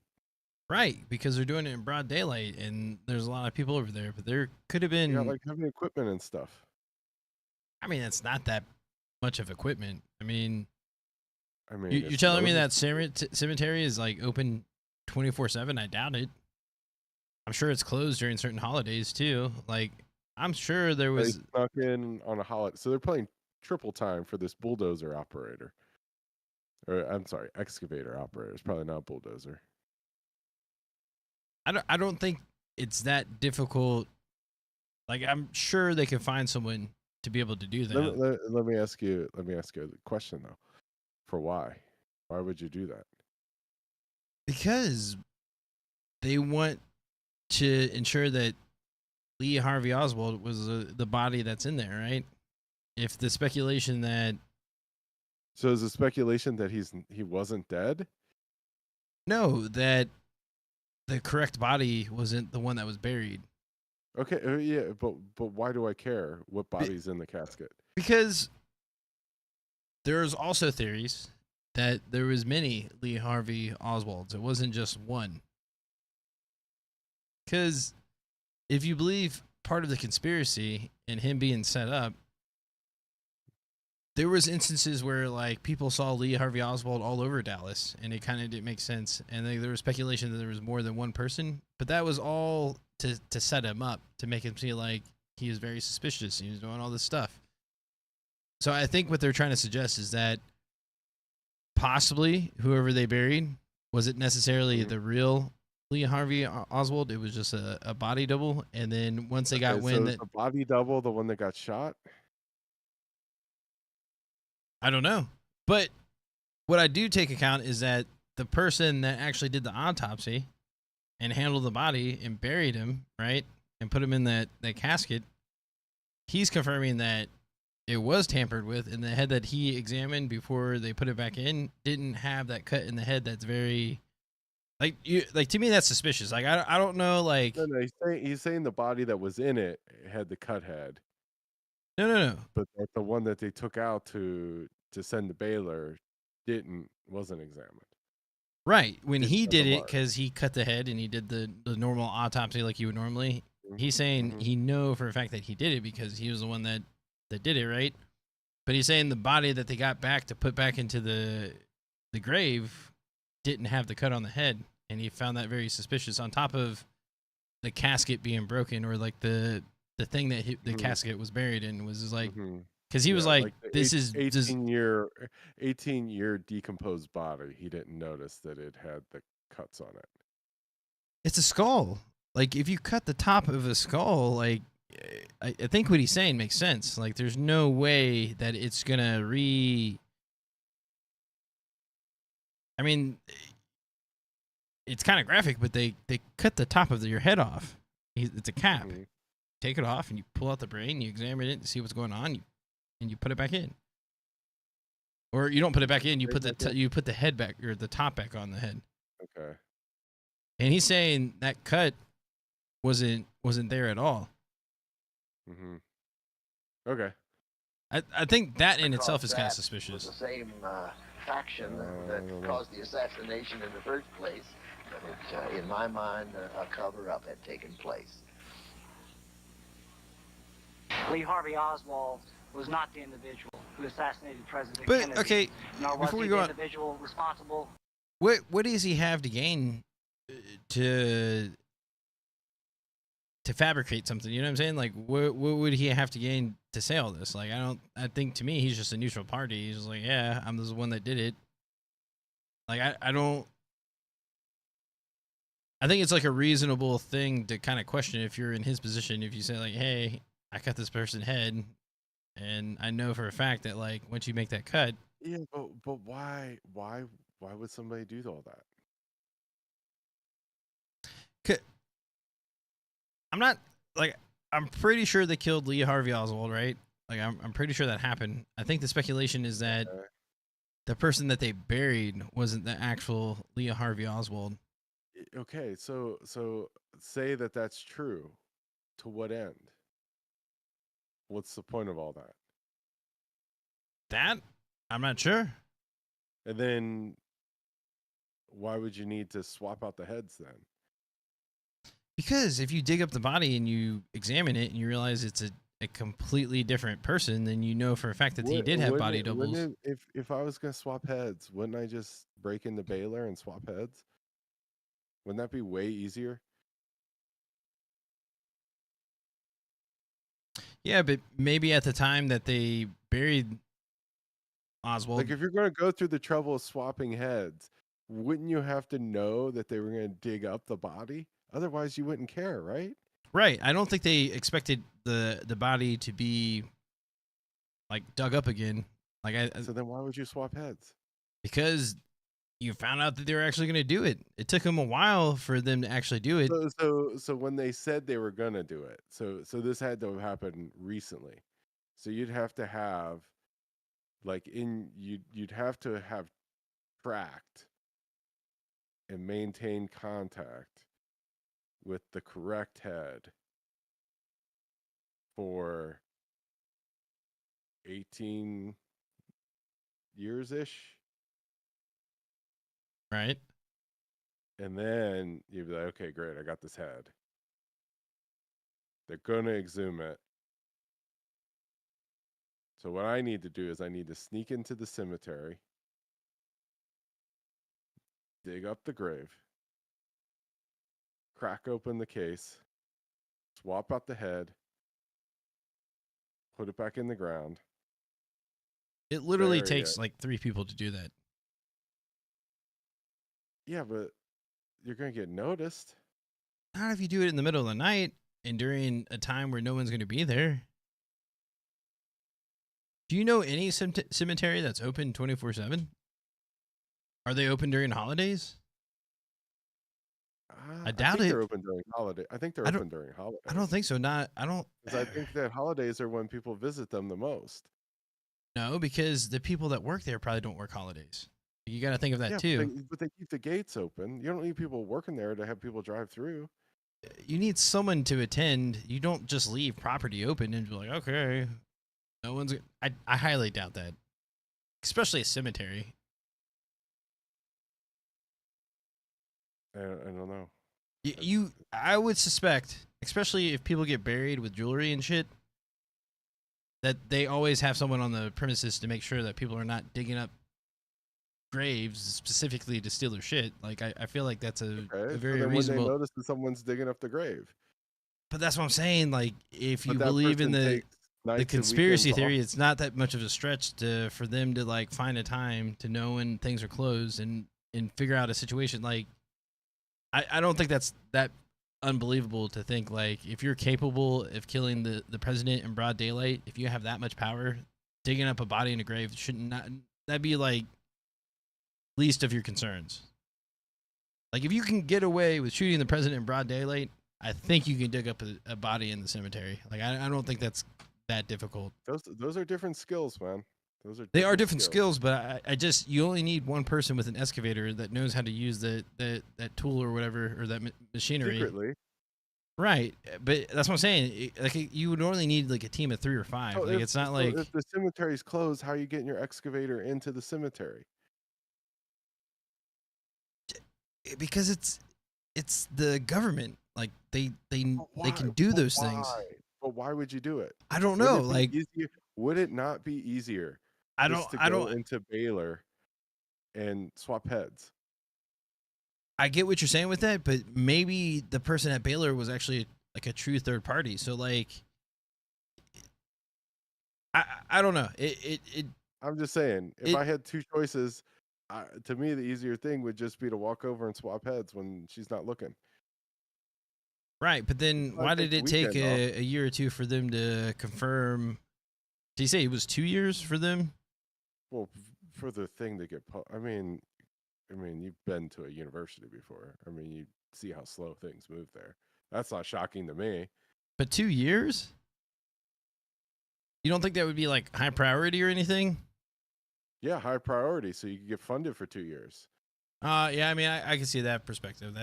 Right, because they're doing it in broad daylight, and there's a lot of people over there. But there could have been, you got like heavy equipment and stuff. I mean, it's not that much of equipment. I mean, you're it's telling me that cemetery is like open 24/7? I doubt it. I'm sure it's closed during certain holidays too. Like, I'm sure there was they snuck in on a holiday, so they're playing triple time for this bulldozer operator. Or I'm sorry, excavator operator. It's probably not bulldozer. I don't think it's that difficult. Like, I'm sure they can find someone to be able to do that. Let me ask you a question though. For why? Why would you do that? Because they want to ensure that Lee Harvey Oswald was the body that's in there, right? If the speculation that So is the speculation that he wasn't dead? No, that the correct body wasn't the one that was buried. Okay, yeah, but why do I care what body's in the casket? Because there's also theories that there was many Lee Harvey Oswalds. It wasn't just one. Because if you believe part of the conspiracy and him being set up, there was instances where like people saw Lee Harvey Oswald all over Dallas, and it kind of didn't make sense. And there was speculation that there was more than one person, but that was all to set him up, to make him feel like he was very suspicious. He was doing all this stuff. So I think what they're trying to suggest is that possibly whoever they buried wasn't necessarily the real Lee Harvey Oswald. It was just a body double. And then once they got wind that the body double, the one that got shot. I don't know. But what I do take account is that the person that actually did the autopsy and handled the body and buried him, right, and put him in that casket, he's confirming that it was tampered with, and the head that he examined before they put it back in didn't have that cut in the head. That's very, like to me, that's suspicious. Like, I don't know, like... No, he's saying the body that was in it had the cut head. No. But the one that they took out to send to Baylor wasn't examined. Right. When he did it, because he cut the head and he did the normal autopsy like you would normally, he's saying he know for a fact that he did it because he was the one that did it, right? But he's saying the body that they got back to put back into the grave didn't have the cut on the head, and he found that very suspicious, on top of the casket being broken, or like the thing that the casket was buried in was just like... Because he was like this is 18-year decomposed body. He didn't notice that it had the cuts on it. It's a skull. Like, if you cut the top of a skull, like, I think what he's saying makes sense. Like, there's no way that it's gonna I mean, it's kind of graphic, but they cut the top of your head off. It's a cap. Mhm. Take it off, and you pull out the brain, you examine it to see what's going on, and you put it back in. Or you don't put it back in. You put the head back, or the top back on the head. Okay. And he's saying that cut wasn't there at all. Mm-hmm. Okay. I think that in itself is Because kind of that suspicious. was the same faction that caused the assassination in the first place. But it, in my mind, a cover-up had taken place. Lee Harvey Oswald was not the individual who assassinated President But Kennedy. okay, Nor was before we he go the on, individual responsible. what does he have to gain to fabricate something? You know what I'm saying? Like, what would he have to gain to say all this? Like, I think to me he's just a neutral party. He's just like, yeah, I'm the one that did it. Like, I don't. I think it's like a reasonable thing to kind of question if you're in his position. If you say like, hey, I cut this person's head, and I know for a fact that like once you make that cut, Yeah, but why would somebody do all that? I'm not like, I'm pretty sure they killed Lee Harvey Oswald, right? Like I'm pretty sure that happened. I think the speculation is that Okay. the person that they buried wasn't the actual Lee Harvey Oswald. Okay, so say that that's true. To what end? What's the point of all that? That I'm not sure. And then why would you need to swap out the heads then? Because if you dig up the body and you examine it and you realize it's a completely different person, then you know for a fact that he did have body doubles. If I was gonna swap heads, wouldn't I just break into Baylor and swap heads? Wouldn't that be way easier? Yeah, but maybe at the time that they buried Oswald, Like if you're gonna go through the trouble of swapping heads, wouldn't you have to know that they were gonna dig up the body? Otherwise, you wouldn't care, right? right? I don't think they expected the body to be like dug up again. Like So then why would you swap heads? because you found out that they were actually going to do it. It took them a while for them to actually do it. So when they said they were gonna do it, so this had to have happened recently. So you'd have to have like you'd have to have tracked and maintained contact with the correct head for 18 years ish. Right? And then you'd be like, okay, great, I got this head. They're gonna exhume it. So what I need to do is I need to sneak into the cemetery, dig up the grave, crack open the case, swap out the head, put it back in the ground. It literally Bury takes it. like 3 people to do that. Yeah, but you're gonna get noticed. Not if you do it in the middle of the night and during a time where no one's going to be there. Do you know any cemetery that's open 24/7? Are they open during holidays? I doubt think it. They're open during holiday. I think they're I don't- open during holidays. I don't think so. Not. I don't. 'Cause I think that holidays are when people visit them the most. No, because the people that work there probably don't work holidays. You got to think of that Yeah, too. but they keep the gates open. You don't need people working there to have people drive through. You need someone to attend. You don't just leave property open and be like, okay, no one's. I highly doubt that, especially a cemetery. I don't know. I would suspect, especially if people get buried with jewelry and shit, that they always have someone on the premises to make sure that people are not digging up graves specifically to steal their shit. Like I feel like that's a Okay, very so then reasonable. when they notice that someone's digging up the grave, But that's what I'm saying. Like if you but that believe in person the takes nights and conspiracy weekends theory, off. it's not that much of a stretch for them to like find a time to know when things are closed and figure out a situation. Like I don't think that's that unbelievable to think like if you're capable of killing the president in broad daylight, if you have that much power, digging up a body in a grave shouldn't not that'd be like least of your concerns. Like, if you can get away with shooting the president in broad daylight, I think you can dig up a body in the cemetery. Like, I don't think that's that difficult. Those are different skills, man. They are different skills, but I just, you only need one person with an excavator that knows how to use that tool or whatever, or that machinery. Secretly. Right, but that's what I'm saying. Like, you would only need like a team of 3 or 5. Like, it's not like if the cemetery's closed, how are you getting your excavator into the cemetery? Because it's the government. Like, they can do those things. But why would you do it? I don't know. Like, would it not be easier? I don't into Baylor and swap heads. I get what you're saying with that, but maybe the person at Baylor was actually like a true third party. So like, I don't know. I'm just saying, if I had 2 choices, to me the easier thing would just be to walk over and swap heads when she's not looking. Right, but then why did it take a year or 2 for them to confirm? Did you say it was 2 years for them? Well, for the thing to get, I mean, you've been to a university before. I mean, you see how slow things move there. That's not shocking to me. But 2 years? You don't think that would be like high priority or anything? Yeah, high priority, so you can get funded for 2 years. Yeah, I mean, I can see that perspective.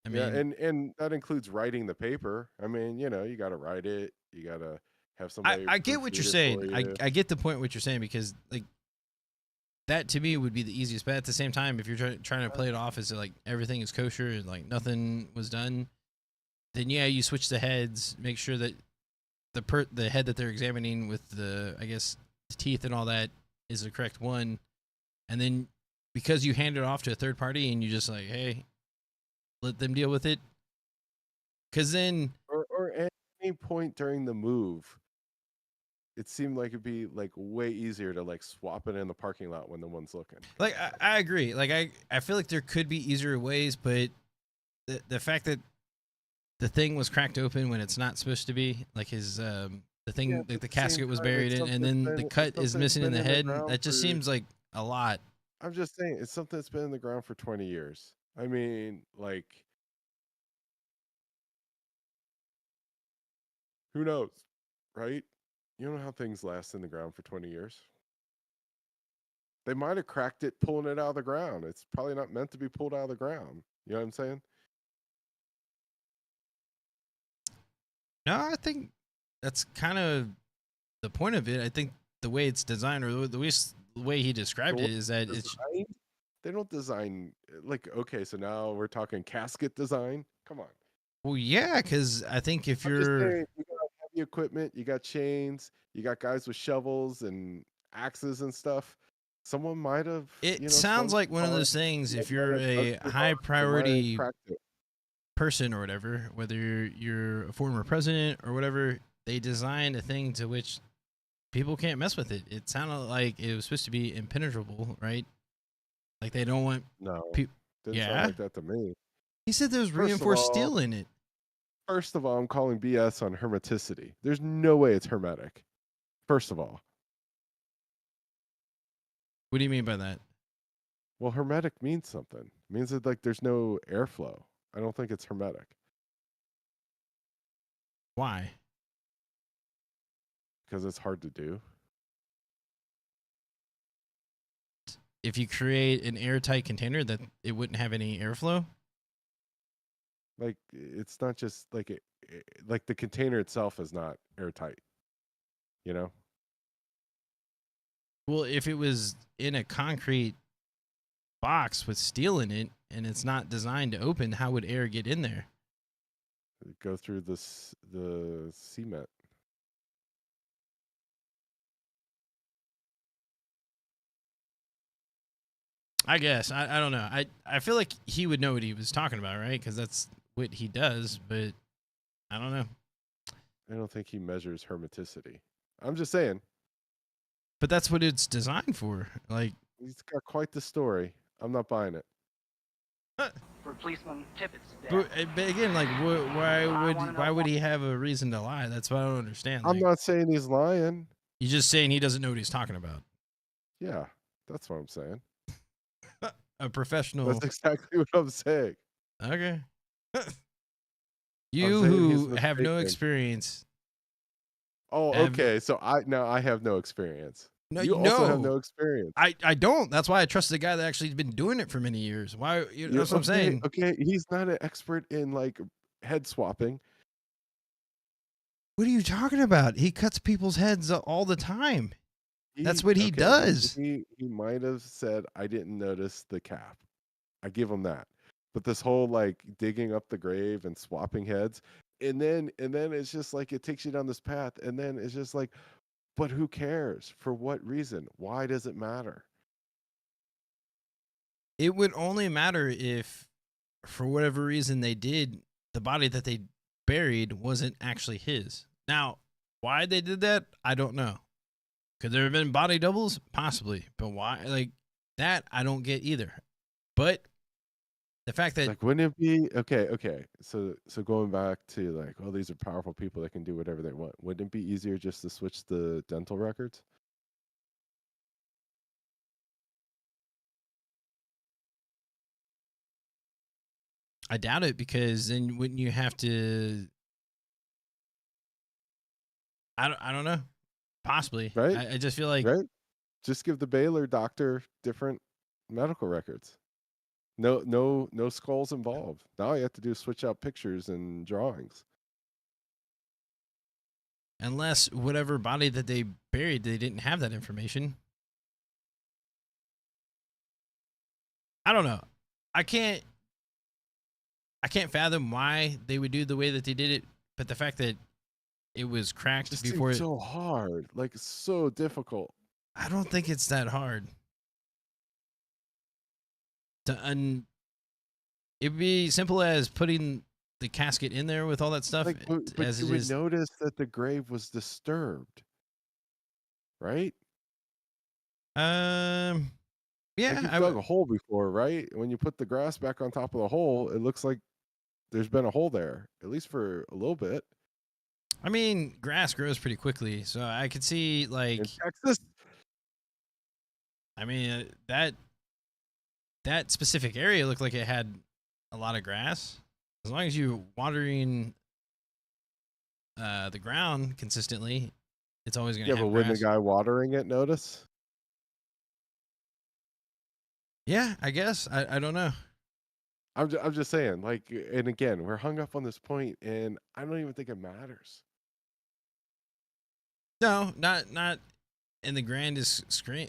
And that includes writing the paper. I mean, you got to write it. You got to have somebody. I get what you're saying. I get the point what you're saying, because like, that to me would be the easiest. But at the same time, if you're trying to play it off as like everything is kosher and like nothing was done, then yeah, you switch the heads, make sure that the head that they're examining with the, I guess, the teeth and all that is the correct one, and then because you hand it off to a third party and you just like, hey, let them deal with it, because then or at any point during the move, it seemed like it'd be like way easier to like swap it in the parking lot when no one's looking. Like, I agree. Like, I feel like there could be easier ways, but the fact that the thing was cracked open when it's not supposed to be, like his the thing, like the casket was buried in, and then the cut is missing in the head. That just seems like a lot. I'm just saying, it's something that's been in the ground for 20 years. I mean, like, who knows, right? You don't know how things last in the ground for 20 years. They might have cracked it pulling it out of the ground. It's probably not meant to be pulled out of the ground. You know what I'm saying? No, I think that's kind of the point of it. I think the way it's designed, or the way he described it, is that they don't design like, okay, so now we're talking casket design. Come on. Well, yeah, because I think if you're heavy equipment, you got chains, you got guys with shovels and axes and stuff. Someone might have. It sounds like one of those things. If you're a high priority person or whatever, whether you're a former president or whatever, they designed a thing to which people can't mess with it. It sounded like it was supposed to be impenetrable, right? Like they don't want. No. Didn't sound like that to me. He said there was reinforced steel in it. First of all, I'm calling BS on hermeticity. There's no way it's hermetic. First of all. What do you mean by that? Well, hermetic means something. It means that like there's no airflow. I don't think it's hermetic. Why? Because it's hard to do. If you create an airtight container, that it wouldn't have any airflow? Like, it's not just like like the container itself is not airtight, you know? Well, if it was in a concrete box with steel in it and it's not designed to open, how would air get in there? Go through the cement. I guess. I don't know. I feel like he would know what he was talking about, right? Because that's what he does, but I don't know. I don't think he measures hermeticity. I'm just saying. But that's what it's designed for. Like, he's got quite the story. I'm not buying it. For policeman Tippett's death. But again, like, why would he have a reason to lie? That's what I don't understand. I'm not saying he's lying. You're just saying he doesn't know what he's talking about. Yeah, that's what I'm saying. a professional. That's exactly what I'm saying. Okay. I'm You saying he's who have no mistaken. experience. Oh, have- okay. So I have no experience. No, You also have no experience. I don't. That's why I trust the guy that actually has been doing it for many years. Why? That's what I'm saying. Okay, he's not an expert in like head swapping. What are you talking about? He cuts people's heads all the time. That's what he does. He might have said, "I didn't notice the cap." I give him that. But this whole like digging up the grave and swapping heads, and then it's just like it takes you down this path, and then it's just like, but who cares? For what reason? Why does it matter? It would only matter if, for whatever reason, the body that they buried wasn't actually his. Now, why they did that, I don't know. Could there have been body doubles? Possibly. But why? Like, that I don't get either. But the fact that... Like, wouldn't it be... Okay. So going back to like, oh, these are powerful people that can do whatever they want. Wouldn't it be easier just to switch the dental records? I doubt it, because then wouldn't you have to... I don't know. Possibly. Right? I just feel like... Right? Just give the Baylor doctor different medical records. No skulls involved. Now you have to do switch out pictures and drawings. Unless whatever body that they buried, they didn't have that information. I don't know. I can't fathom why they would do the way that they did it, but the fact that it was cracked Just before... seems so hard. Like, so difficult. I don't think it's that hard. It'd be simple as putting the casket in there with all that stuff. Like, but as you it would is. notice that the grave was disturbed, right? Yeah, Like, you've dug a hole before, right? When you put the grass back on top of the hole, it looks like there's been a hole there, at least for a little bit. I mean, grass grows pretty quickly, so I could see, like, in Texas. I mean, that specific area looked like it had a lot of grass. As long as you're watering the ground consistently, it's always going to have but grass. wouldn't the guy watering it notice? Yeah, I guess. I don't know. I'm just saying, like, and again, we're hung up on this point, and I don't even think it matters. No, not in the grandest scheme,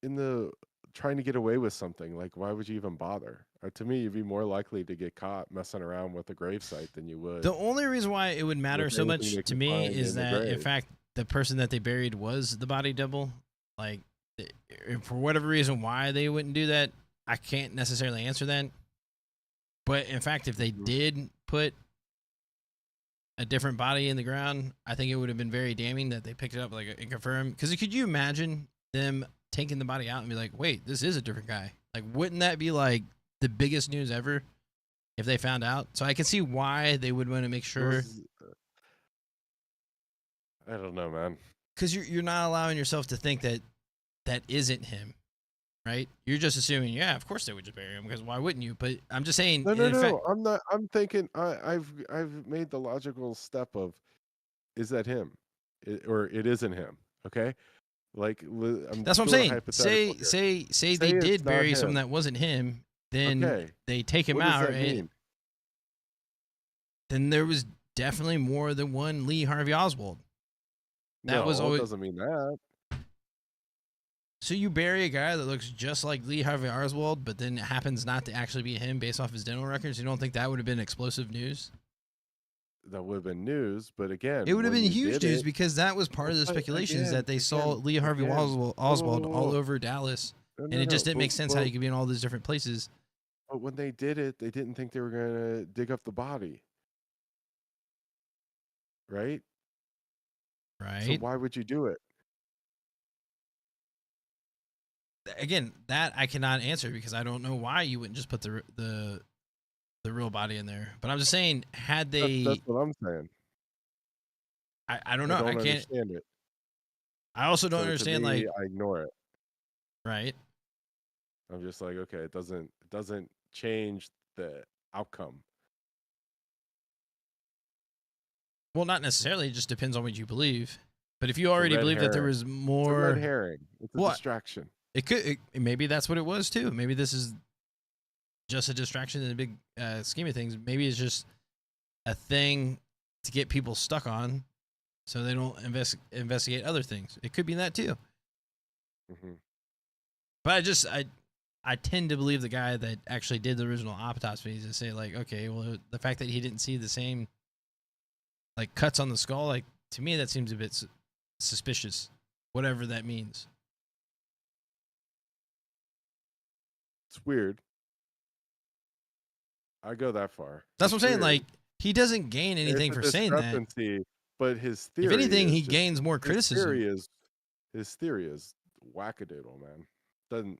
In the trying to get away with something, like, why would you even bother? To me, you'd be more likely to get caught messing around with a gravesite than you would. The only reason why it would matter so much to me is that, in grave. fact, the person that they buried was the body double. Like, for whatever reason, why they wouldn't do that, I can't necessarily answer that. But in fact, if they did put a different body in the ground, I think it would have been very damning that they picked it up, like, and confirmed. Because could you imagine them taking the body out and be like, wait, this is a different guy? Like, wouldn't that be like the biggest news ever if they found out? So I can see why they would want to make sure. I don't know, man. Because you're not allowing yourself to think that isn't him, right? You're just assuming, yeah, of course they would just bury him, because why wouldn't you? But I'm just saying. No. I'm not. I'm thinking. I've made the logical step of, is that him, or it isn't him? Okay, like that's what I'm saying. Say they did bury someone that wasn't him, then they take him out, and then there was definitely more than one Lee Harvey Oswald. That was always doesn't mean that. So you bury a guy that looks just like Lee Harvey Oswald, but then it happens not to actually be him based off his dental records? You don't think that would have been explosive news? That would have been news, but again, it would have been huge news, because that was part of the speculations that they saw Lee Harvey Oswald all over Dallas, and it just didn't make sense how you could be in all these different places. But when they did it, they didn't think they were going to dig up the body, right? Right. So why would you do it? Again, that I cannot answer, because I don't know why you wouldn't just put the real body in there. But I'm just saying, had they... That's what I'm saying. I don't know. I can't understand it. I also don't understand, me, like... I ignore it. Right. I'm just like, okay, it doesn't change the outcome. Well, not necessarily. It just depends on what you believe. But if you It's a already red believe that there herring. was It's a more, red herring. It's a What? distraction. maybe that's what it was too. Maybe this is just a distraction in the big scheme of things. Maybe it's just a thing to get people stuck on, so they don't investigate other things. It could be that too. Hmm. But I tend to believe the guy that actually did the original autopsies and say like, okay, well, the fact that he didn't see the same like cuts on the skull, like to me that seems a bit suspicious, whatever that means. It's weird. I go that far. That's what It's I'm saying. weird. Like he doesn't gain anything It's a for saying that. discrepancy, but his theory. If anything, is he just- gains more criticism. His theory is wackadoodle, man. Doesn't.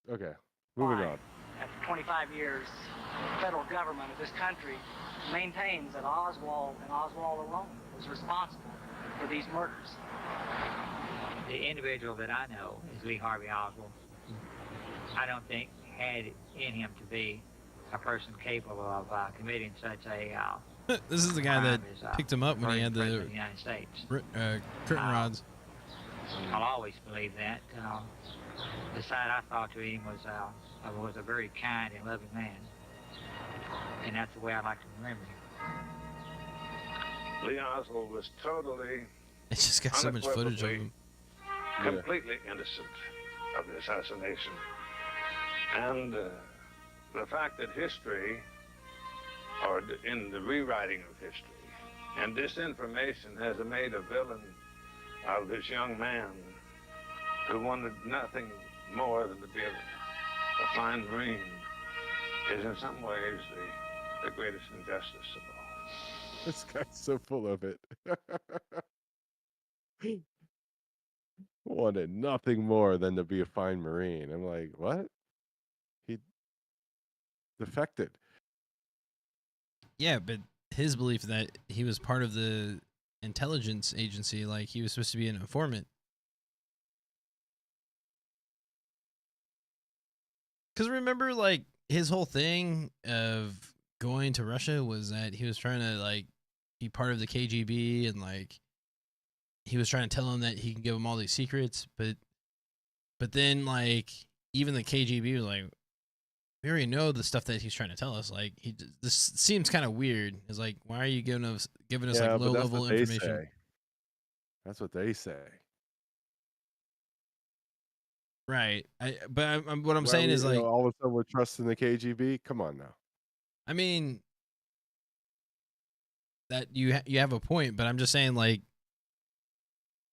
Okay, moving Why? on. After 25 years, the federal government of this country maintains that Oswald and Oswald alone was responsible for these murders. The individual that I know is Lee Harvey Oswald. I don't think had it in him to be a person capable of committing such a This is the guy that crime as, picked him up when he had President the of the United States. curtain rods. I'll always believe that. The side I thought to him was a very kind and loving man, and that's the way I like to remember him. Lee Oswald was totally, It's just got so much footage of him. completely innocent of the assassination. And the fact that history, or in the rewriting of history, and disinformation has made a villain out of this young man who wanted nothing more than to be a fine Marine is in some ways the greatest injustice of all. This guy's so full of it. Wanted nothing more than to be a fine Marine. I'm like, what? He defected. Yeah, but his belief that he was part of the intelligence agency, like he was supposed to be an informant. Because remember, like, his whole thing of going to Russia was that he was trying to, like, be part of the KGB and, like, he was trying to tell him that he can give him all these secrets. But then, like, even the KGB was like, we already know the stuff that he's trying to tell us. Like, this seems kind of weird. It's like, why are you giving us Yeah, like but that's low-level what they information? say. That's what they say. Right. What I'm Why saying we- is like, all of a sudden we're trusting the KGB. Come on now. I mean, that you have a point, but I'm just saying, like,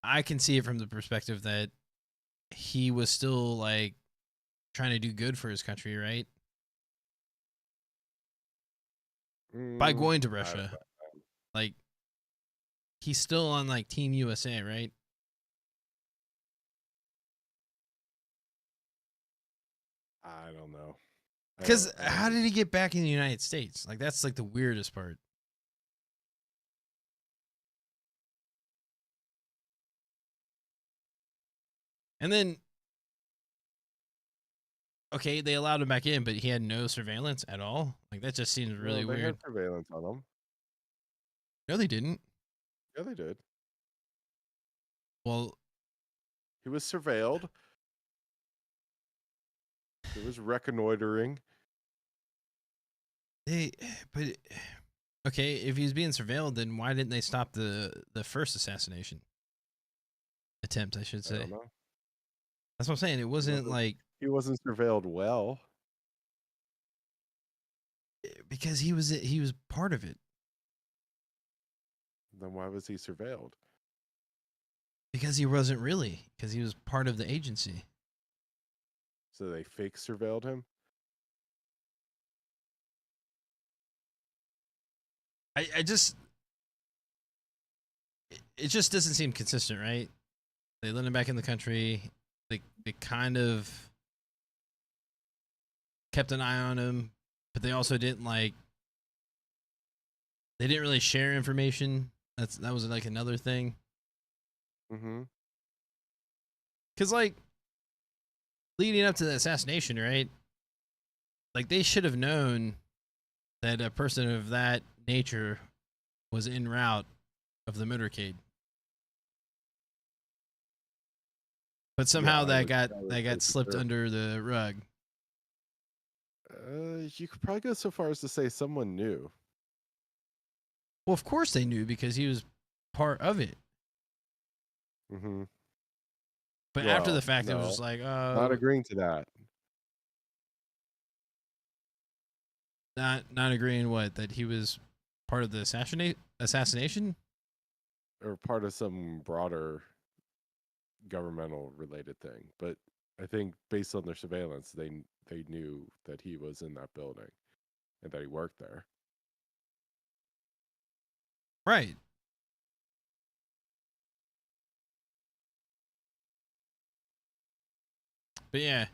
I can see it from the perspective that he was still like trying to do good for his country, right? By going to Russia, like, he's still on like Team USA, right? I don't know. Because how did he get back in the United States? Like, that's like the weirdest part. And then, okay, they allowed him back in, but he had no surveillance at all. Like, that just seems really they weird. had surveillance on him. No, they didn't. Yeah, they did. Well, He was surveilled. He was reconnoitering. but okay, if he was being surveilled, then why didn't they stop the first assassination attempt? I should I say. don't know. That's what I'm saying. It wasn't like He wasn't surveilled well. because he was part of it. Then why was he surveilled? Because he wasn't really. Because he was part of the agency. So they fake surveilled him? I just it just doesn't seem consistent, right? They let him back in the country. They kind of kept an eye on him, but they also didn't like. They didn't really share information. That was like another thing. Mm-hmm. Cause like leading up to the assassination, right? Like, they should have known that a person of that nature was en route of the motorcade. But somehow that got slipped under the rug. You could probably go so far as to say someone knew. Well, of course they knew because he was part of it. Mm-hmm. But after the fact, it was just like, not agreeing to that. Not agreeing what? That he was part of the assassination? Or part of some broader governmental related thing. But I think based on their surveillance, they knew that he was in that building and that he worked there. Right. But yeah,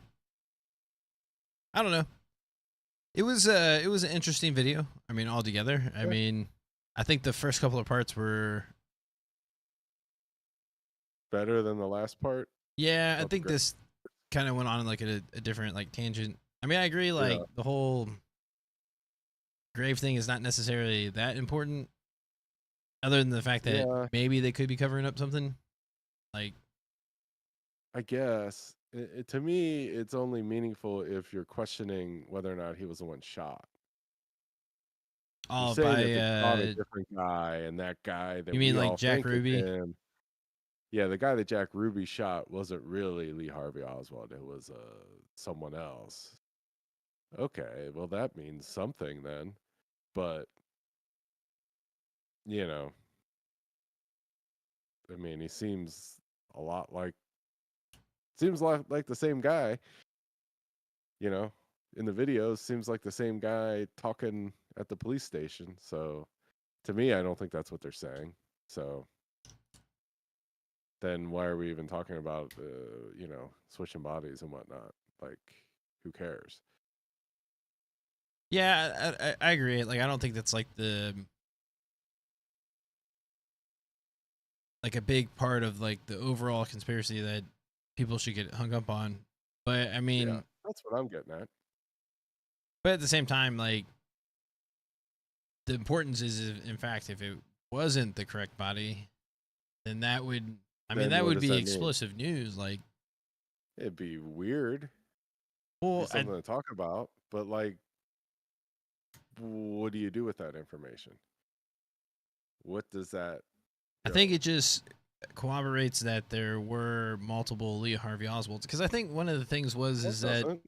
I don't know. It was an interesting video. I mean, altogether. I mean, I think the first couple of parts were better than the last part. Yeah, I think this kind of went on like a different like tangent. I mean, I agree. Like the whole grave thing is not necessarily that important, other than the fact that maybe they could be covering up something. Like, I guess to me, it's only meaningful if you're questioning whether or not he was the one shot. Oh, you're saying if it's not a different guy, and that guy that you mean we like all Jack think is Ruby? him. Yeah, the guy that Jack Ruby shot wasn't really Lee Harvey Oswald. It was someone else. Okay, well that means something then. But you know, I mean, he seems a lot like the same guy. You know, in the videos, seems like the same guy talking at the police station. So, to me, I don't think that's what they're saying. So, then why are we even talking about switching bodies and whatnot? Like, who cares? Yeah, I agree. Like, I don't think that's like a big part of like the overall conspiracy that people should get hung up on. But I mean, that's what I'm getting at. But at the same time, like, the importance is, in fact, if it wasn't the correct body, then that would, that would be explosive news. Like, it'd be weird. Well, be something to talk about, but like, what do you do with that information? What does that? I think it just corroborates that there were multiple Lee Harvey Oswalds. Because I think one of the things is that.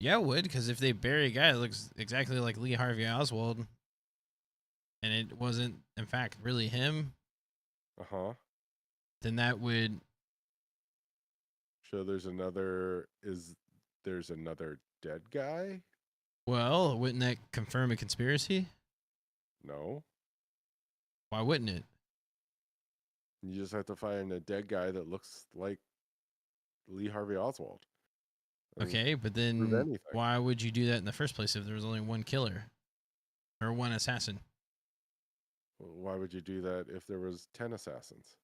Yeah, it would, because if they bury a guy that looks exactly like Lee Harvey Oswald, and it wasn't, in fact, really him, then that would show there's another dead guy? Well, wouldn't that confirm a conspiracy? No. Why wouldn't it? You just have to find a dead guy that looks like Lee Harvey Oswald. Okay, but then why would you do that in the first place if there was only one killer or one assassin? Why would you do that if there was 10 assassins?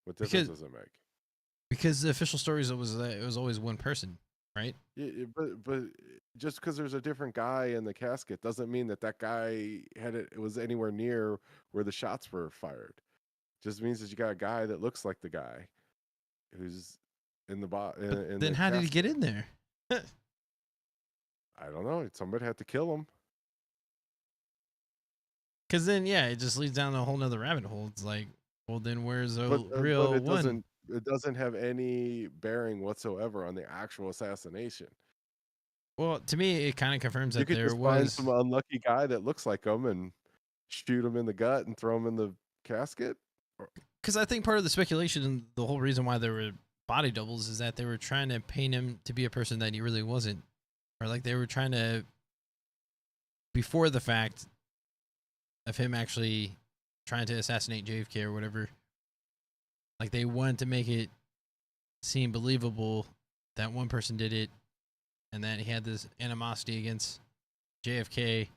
What difference does it make? Because the official stories it was always one person, right? Yeah, but just because there's a different guy in the casket doesn't mean that guy it was anywhere near where the shots were fired. Just means that you got a guy that looks like the guy who's in the then how did he get in there? I don't know. Somebody had to kill him. Because then, it just leads down a whole nother rabbit hole. It's like, well, then where's the real one? It doesn't have any bearing whatsoever on the actual assassination. Well, to me, it kind of confirms that there was find some unlucky guy that looks like him and shoot him in the gut and throw him in the casket. Because I think part of the speculation and the whole reason why there were body doubles is that they were trying to paint him to be a person that he really wasn't, or like they were trying to, before the fact of him actually trying to assassinate JFK or whatever, like they wanted to make it seem believable that one person did it and that he had this animosity against JFK.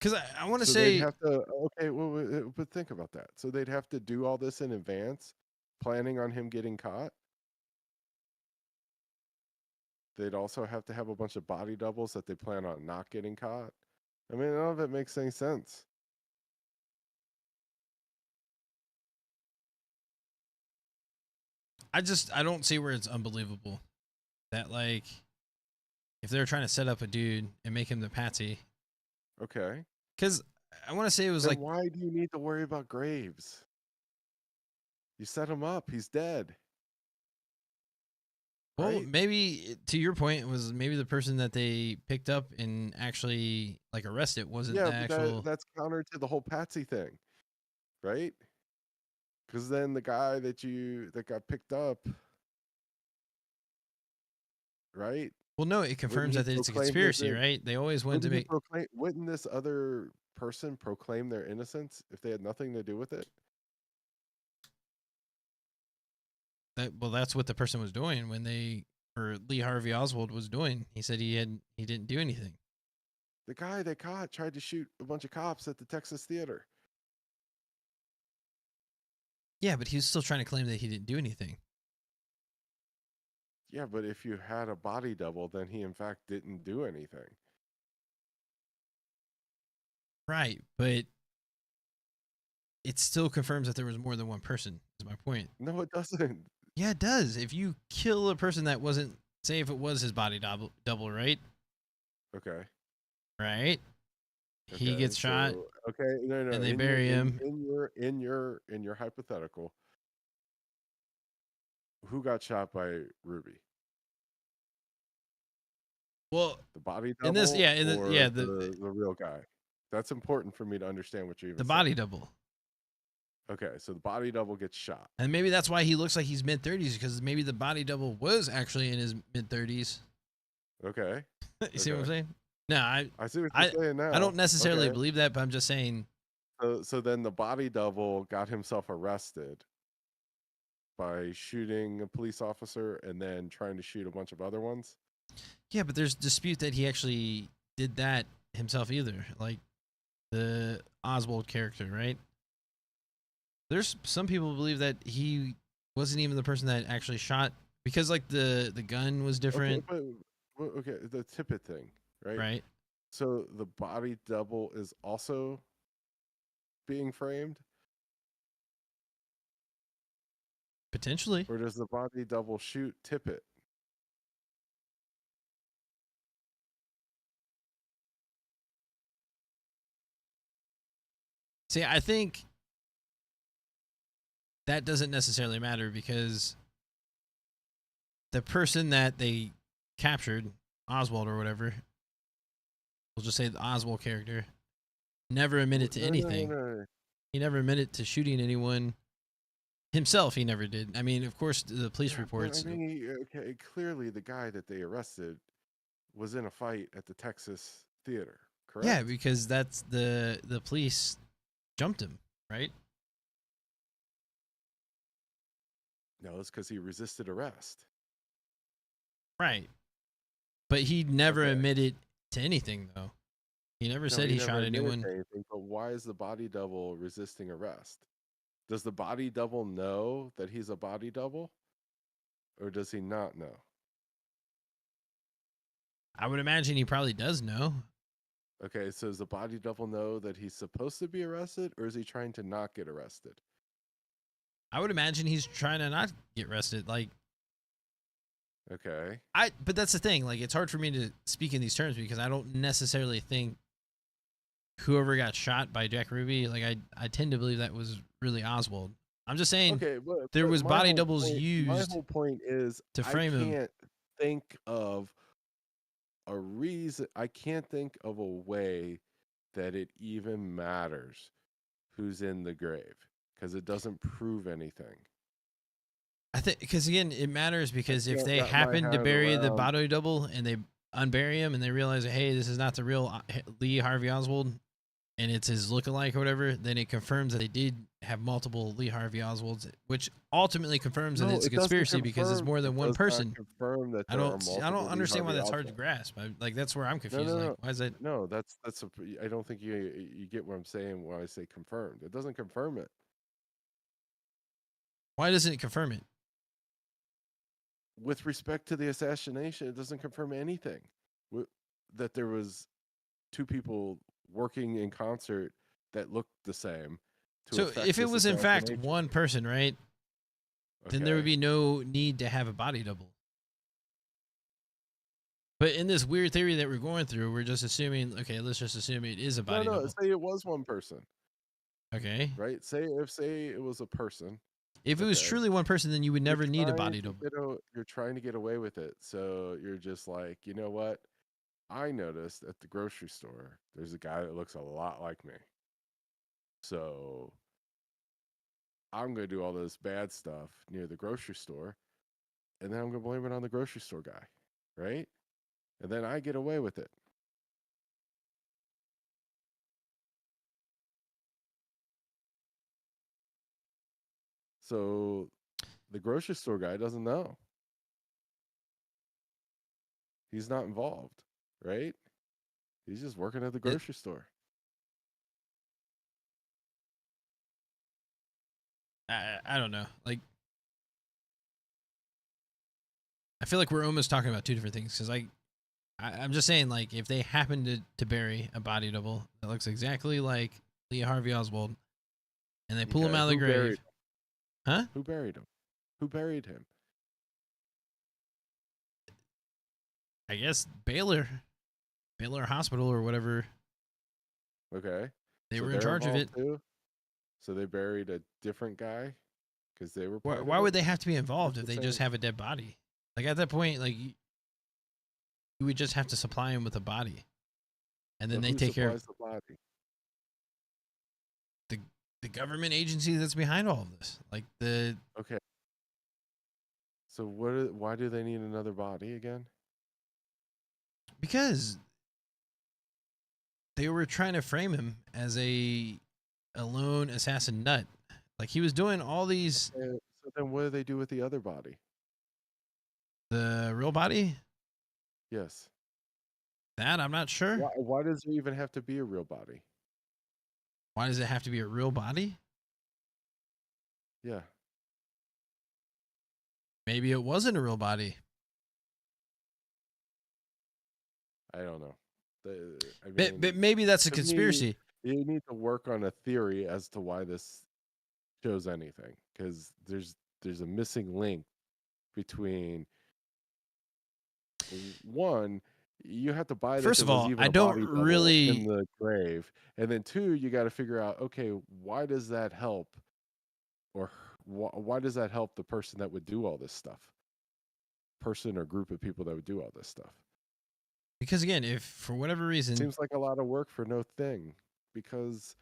Because I want to So say, they'd have to. Okay, well, but think about that. So they'd have to do all this in advance, planning on him getting caught. They'd also have to have a bunch of body doubles that they plan on not getting caught. I mean, none of it makes any sense. I don't see where it's unbelievable that, like, if they're trying to set up a dude and make him the patsy, Okay. because I want to say it was Then like, why do you need to worry about Graves? You set him up. He's dead. well, Right? maybe to your point, it was maybe the person that they picked up and actually like arrested wasn't Yeah, the but actual. that's counter to the whole Patsy thing, right? Because then the guy that got picked up, right? Well, no, it confirms he that it's a proclaim his conspiracy, in- right? They always wanted to make. Wouldn't this other person proclaim their innocence if they had nothing to do with it? Well, that's what the person was doing when or Lee Harvey Oswald was doing. He said he didn't do anything. The guy they caught tried to shoot a bunch of cops at the Texas Theater. Yeah, but he was still trying to claim that he didn't do anything. Yeah, but if you had a body double, then he in fact didn't do anything. Right, but it still confirms that there was more than one person, is my point. No, it doesn't. Yeah, it does. If you kill a person that wasn't, say if it was his body double, right? Okay. Right? He Okay, gets shot. Okay, no. And they in bury your- him. In your hypothetical, who got shot by Ruby? Well, The body double in this, yeah, or yeah, the real guy? That's important for me to understand what you're even the saying. body double. Okay, so the body double gets shot. And maybe that's why he looks like he's mid-30s, because maybe the body double was actually in his mid-30s. Okay. You see what I'm saying? No, I see what you're saying now. I don't necessarily Okay. believe that, but I'm just saying. So then the body double got himself arrested by shooting a police officer and then trying to shoot a bunch of other ones. Yeah, but there's dispute that he actually did that himself either. Like the Oswald character, right? There's some people believe that he wasn't even the person that actually shot, because like the gun was different. Okay, the Tippett thing, right? Right. So the body double is also being framed? Potentially. Or does the body double shoot Tippett? See, I think that doesn't necessarily matter, because the person that they captured, Oswald or whatever, we'll just say the Oswald character, never admitted to anything. No. He never admitted to shooting anyone himself. He never did. I mean, of course, the police reports. I mean, okay, clearly the guy that they arrested was in a fight at the Texas Theater, correct? Yeah, because that's the police jumped him, right? No, it's because he resisted arrest. Right. But he never admitted to anything, though. He never said he never shot admitted anyone. to anything, but why is the body double resisting arrest? Does the body double know that he's a body double? Or does he not know? I would imagine he probably does know. Okay, so does the body double know that he's supposed to be arrested, or is he trying to not get arrested? I would imagine he's trying to not get arrested. Like, okay. But that's the thing. Like, it's hard for me to speak in these terms, because I don't necessarily think whoever got shot by Jack Ruby, like, I tend to believe that was really Oswald. I'm just saying, Okay, there was my body whole doubles point- used. My whole point is to frame him. I can't think of a reason. I can't think of a way that it even matters who's in the grave, because it doesn't prove anything. I think, because again, it matters, because if can't they wrap my happen to head bury the around- body double and they unbury him and they realize, hey, this is not the real Lee Harvey Oswald, and it's his lookalike or whatever, then it confirms that they did have multiple Lee Harvey Oswalds, which ultimately confirms that it's a conspiracy because it's more than one person. Confirm that I don't understand why that's hard to grasp. Like that's where I'm confused. No. Like, why is that? No, that's I don't think you get what I'm saying when I say confirmed. It doesn't confirm it. Why doesn't it confirm it? With respect to the assassination, it doesn't confirm anything. That there was two people working in concert that looked the same. So if it was in fact one person, right, then there would be no need to have a body double. But in this weird theory that we're going through, we're just assuming, okay, let's just assume it is a body double. Say it was one person. Okay. Right? Say it was a person. If it was truly one person, then you would never need a body double. You're trying to get away with it. So you're just like, you know what? I noticed at the grocery store, there's a guy that looks a lot like me. So I'm going to do all this bad stuff near the grocery store, and then I'm going to blame it on the grocery store guy, right? And then I get away with it. So the grocery store guy doesn't know. He's not involved, right? He's just working at the grocery store. I don't know. Like, I feel like we're almost talking about two different things because I'm just saying, like, if they happen to bury a body double that looks exactly like Lee Harvey Oswald and they pull him out of the grave. Huh? Who buried him? Who buried him? I guess Baylor Hospital or whatever. Okay. They were in charge of it. Too? So they buried a different guy because they were. Why would they have to be involved if they just have a dead body? Like at that point, like you would just have to supply him with a body, and then they take care of the body. The government agency that's behind all of this, like the. Okay. So why do they need another body again? Because they were trying to frame him as a lone assassin nut. Like he was doing all these. Okay, so then what do they do with the other body? The real body? Yes. That I'm not sure. Why does there even have to be a real body? Why does it have to be a real body? Yeah. Maybe it wasn't a real body. I don't know. But maybe that's a conspiracy. You need to work on a theory as to why this shows anything, because there's a missing link between one. You have to buy. First of all, I don't really in the grave, and then two, you got to figure out. Okay, why does that help, or why does that help the person that would do all this stuff? Person or group of people that would do all this stuff. Because again, if for whatever reason, it seems like a lot of work for no thing. Because,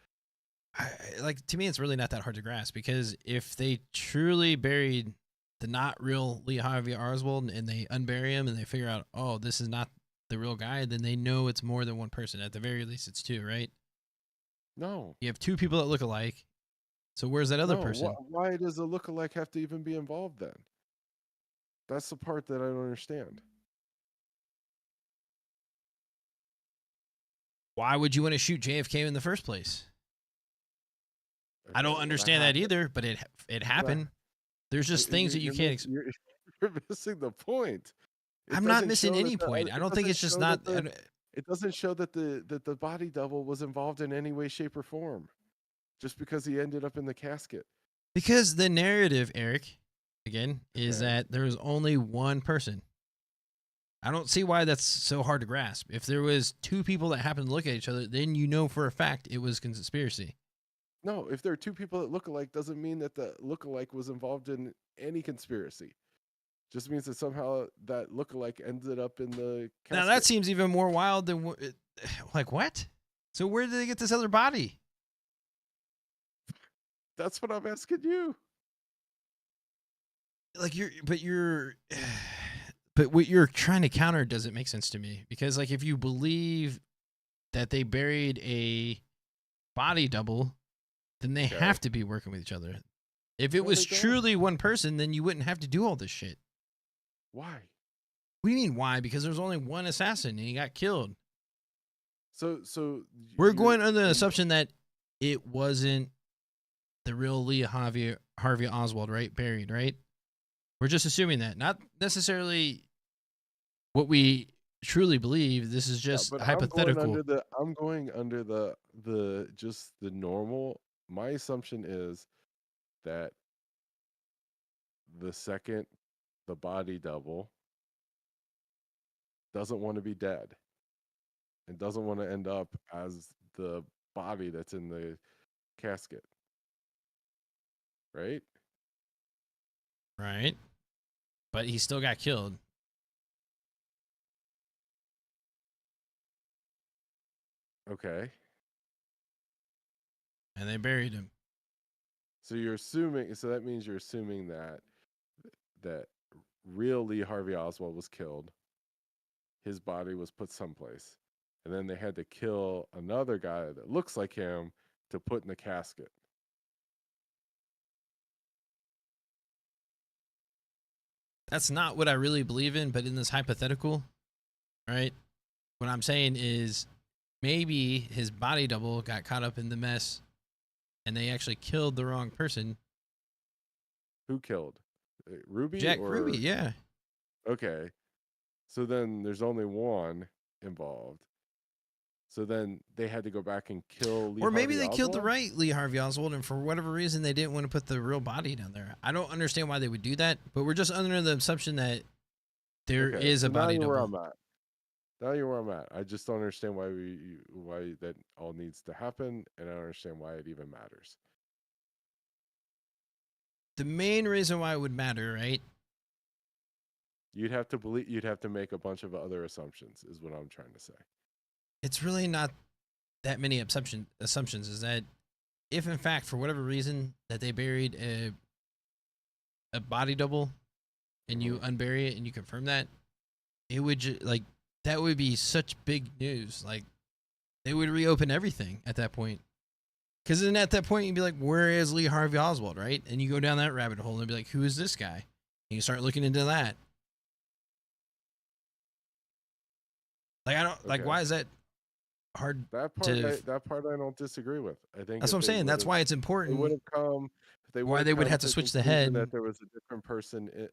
like to me, it's really not that hard to grasp. Because if they truly buried the not real Lee Harvey Oswald and they unbury him and they figure out, oh, this is not the real guy, then they know it's more than one person. At the very least, it's two, right? No. You have two people that look alike. So where's that other person? Why does a lookalike have to even be involved then? That's the part that I don't understand. Why would you want to shoot JFK in the first place? I don't understand that either, but it happened. There's just things that you can't. You're missing the point. I'm not missing any point. I don't think it's just not. It doesn't show that the body double was involved in any way, shape, or form, just because he ended up in the casket. Because the narrative, Eric, again, is that there was only one person. I don't see why that's so hard to grasp. If there was two people that happened to look at each other, then you know for a fact it was conspiracy. No, if there are two people that look alike, doesn't mean that the lookalike was involved in any conspiracy. Just means that somehow that lookalike ended up in the casket. Now that seems even more wild than like what? So where did they get this other body? That's what I'm asking you. Like but what you're trying to counter doesn't make sense to me, because like if you believe that they buried a body double, then they Okay. have to be working with each other. If it No, was they don't. truly one person, then you wouldn't have to do all this shit. Why? What do you mean why? Because there's only one assassin and he got killed. So We're you're- going under the assumption that it wasn't the real Lee Harvey Oswald, right? Buried, right? We're just assuming that. Not necessarily what we truly believe. This is just but hypothetical. I'm going under the just the normal. My assumption is that the body double doesn't want to be dead and doesn't want to end up as the body that's in the casket. Right? Right. But he still got killed. Okay. And they buried him. So that means you're assuming that real Lee Harvey Oswald was killed. His body was put someplace. And then they had to kill another guy that looks like him to put in the casket. That's not what I really believe in, but in this hypothetical, right? What I'm saying is maybe his body double got caught up in the mess and they actually killed the wrong person. Who killed? Ruby? Jack Ruby, yeah. Okay. So then there's only one involved. So then they had to go back and kill Lee Or maybe Harvey they killed the Oswald? right Lee Harvey Oswald, and for whatever reason, they didn't want to put the real body down there. I don't understand why they would do that, but we're just under the assumption that there is Okay, a so body now you're double. where I'm at. Now you're where I'm at. I just don't understand why that all needs to happen, and I don't understand why it even matters. The main reason why it would matter, right? You'd have to make a bunch of other assumptions, is what I'm trying to say. It's really not that many assumptions. Is that if, in fact, for whatever reason, that they buried a body double, and you unbury it and you confirm that, it would that would be such big news. Like, they would reopen everything at that point. Because then at that point, you'd be like, where is Lee Harvey Oswald, right? And you go down that rabbit hole and be like, who is this guy? And you start looking into that. Like, I don't, like, Okay. why is that hard That part, to... that part I don't disagree with. I think That's what I'm saying. That's why it's They important. would have come. Why they would have to switch the head. That there was a different person.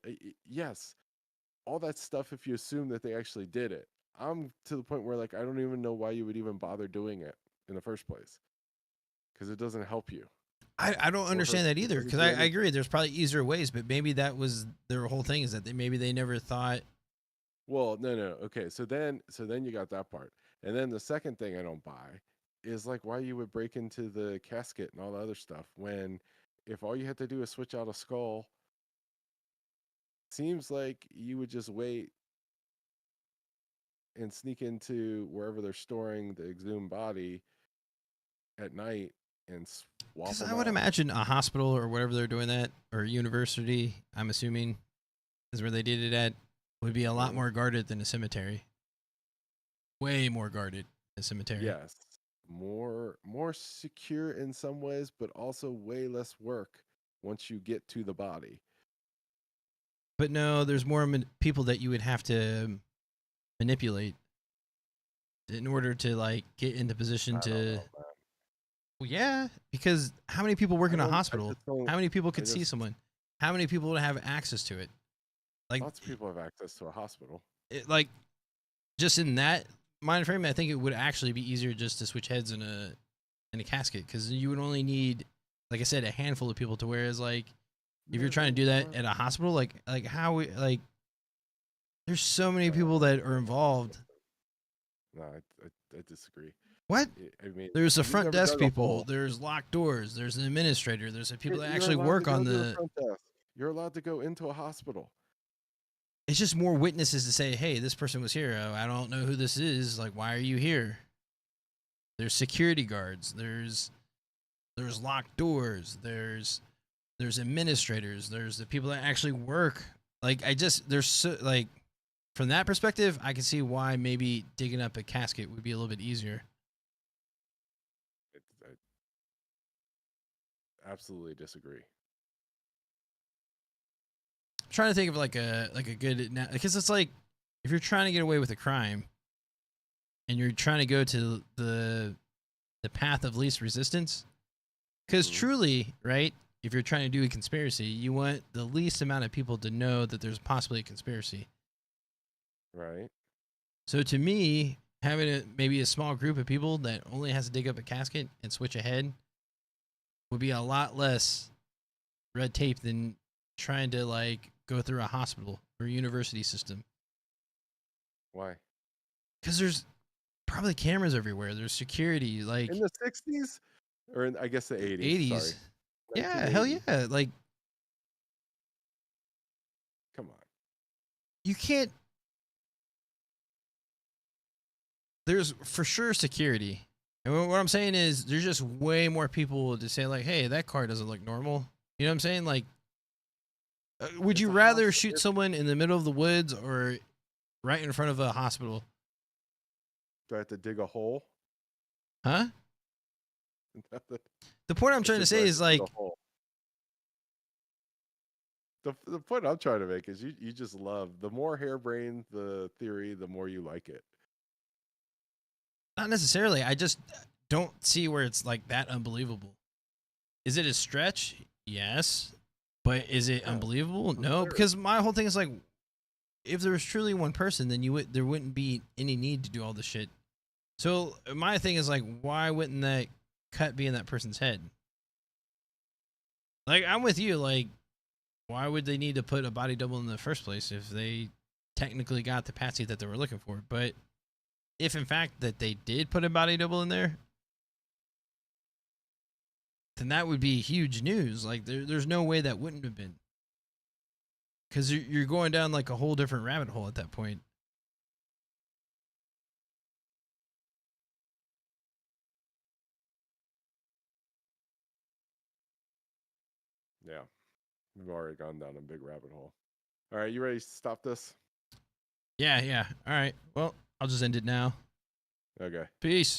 Yes, all that stuff. If you assume that they actually did it, I'm to the point where like I don't even know why you would even bother doing it in the first place, because it doesn't help you. I don't understand that either, because I agree. There's probably easier ways, but maybe that was their whole thing, is that maybe they never thought. Well, no. Okay, so then you got that part, and then the second thing I don't buy is like why you would break into the casket and all the other stuff when, if all you had to do is switch out a skull, seems like you would just wait and sneak into wherever they're storing the exhumed body at night and swap Because them I would out. imagine a hospital or wherever they're doing that, or a university, I'm assuming, is where they did it at, would be a lot more guarded than a cemetery. Way more guarded than a cemetery. Yes, more secure in some ways, but also way less work once you get to the body. But no, there's more people that you would have to manipulate in order to like get into position I don't to. know, man. Well, yeah, because how many people work in a hospital? How many people could see just- someone? How many people would have access to it? Like, Lots of people have access to a hospital. like, just in that mind frame, I think it would actually be easier just to switch heads in a casket, because you would only need, like I said, a handful of people. To whereas, like, if you're trying to do that at a hospital, like how we like, there's so many people that are involved. No, I disagree. What? I mean, There's the you've front never desk dug a people. hole. There's locked doors. There's an administrator. There's the people that You're actually allowed work to go on to the. front desk. You're allowed to go into a hospital. It's just more witnesses to say, hey, this person was here. Oh, I don't know who this is. Like, why are you here? There's security guards. There's locked doors. There's administrators. There's the people that actually work. Like, there's so, like, from that perspective, I can see why maybe digging up a casket would be a little bit easier. absolutely disagree. I'm trying to think of like a good, because it's like if you're trying to get away with a crime and you're trying to go to the path of least resistance, because truly, right, if you're trying to do a conspiracy, you want the least amount of people to know that there's possibly a conspiracy. Right. So to me, having maybe a small group of people that only has to dig up a casket and switch ahead would be a lot less red tape than trying to like go through a hospital or university system. Why? Because there's probably cameras everywhere. There's security, like in the 60s or in, I guess, the 80s. Sorry. Yeah, hell yeah. Like, come on. You can't. There's for sure security. And what I'm saying is there's just way more people to say like, hey, that car doesn't look normal. You know what I'm saying? Like, would you rather shoot someone in the middle of the woods or right in front of a hospital? Do I have to dig a hole? Huh? The point I'm trying to say is like, the point I'm trying to make is you just love, the more harebrained the theory, the more you like it. not necessarily. I just don't see where it's like that unbelievable. Is it a stretch? Yes. But is it unbelievable? No, because my whole thing is like, if there was truly one person, then there wouldn't be any need to do all this shit. So my thing is like, why wouldn't that cut be in that person's head? Like, I'm with you. Like, why would they need to put a body double in the first place if they technically got the patsy that they were looking for? But if in fact that they did put a body double in there, then that would be huge news. Like, there's no way that wouldn't have been. Because you're going down like a whole different rabbit hole at that point. Yeah. We've already gone down a big rabbit hole. All right, you ready to stop this? Yeah. All right. Well, I'll just end it now. Okay. Peace.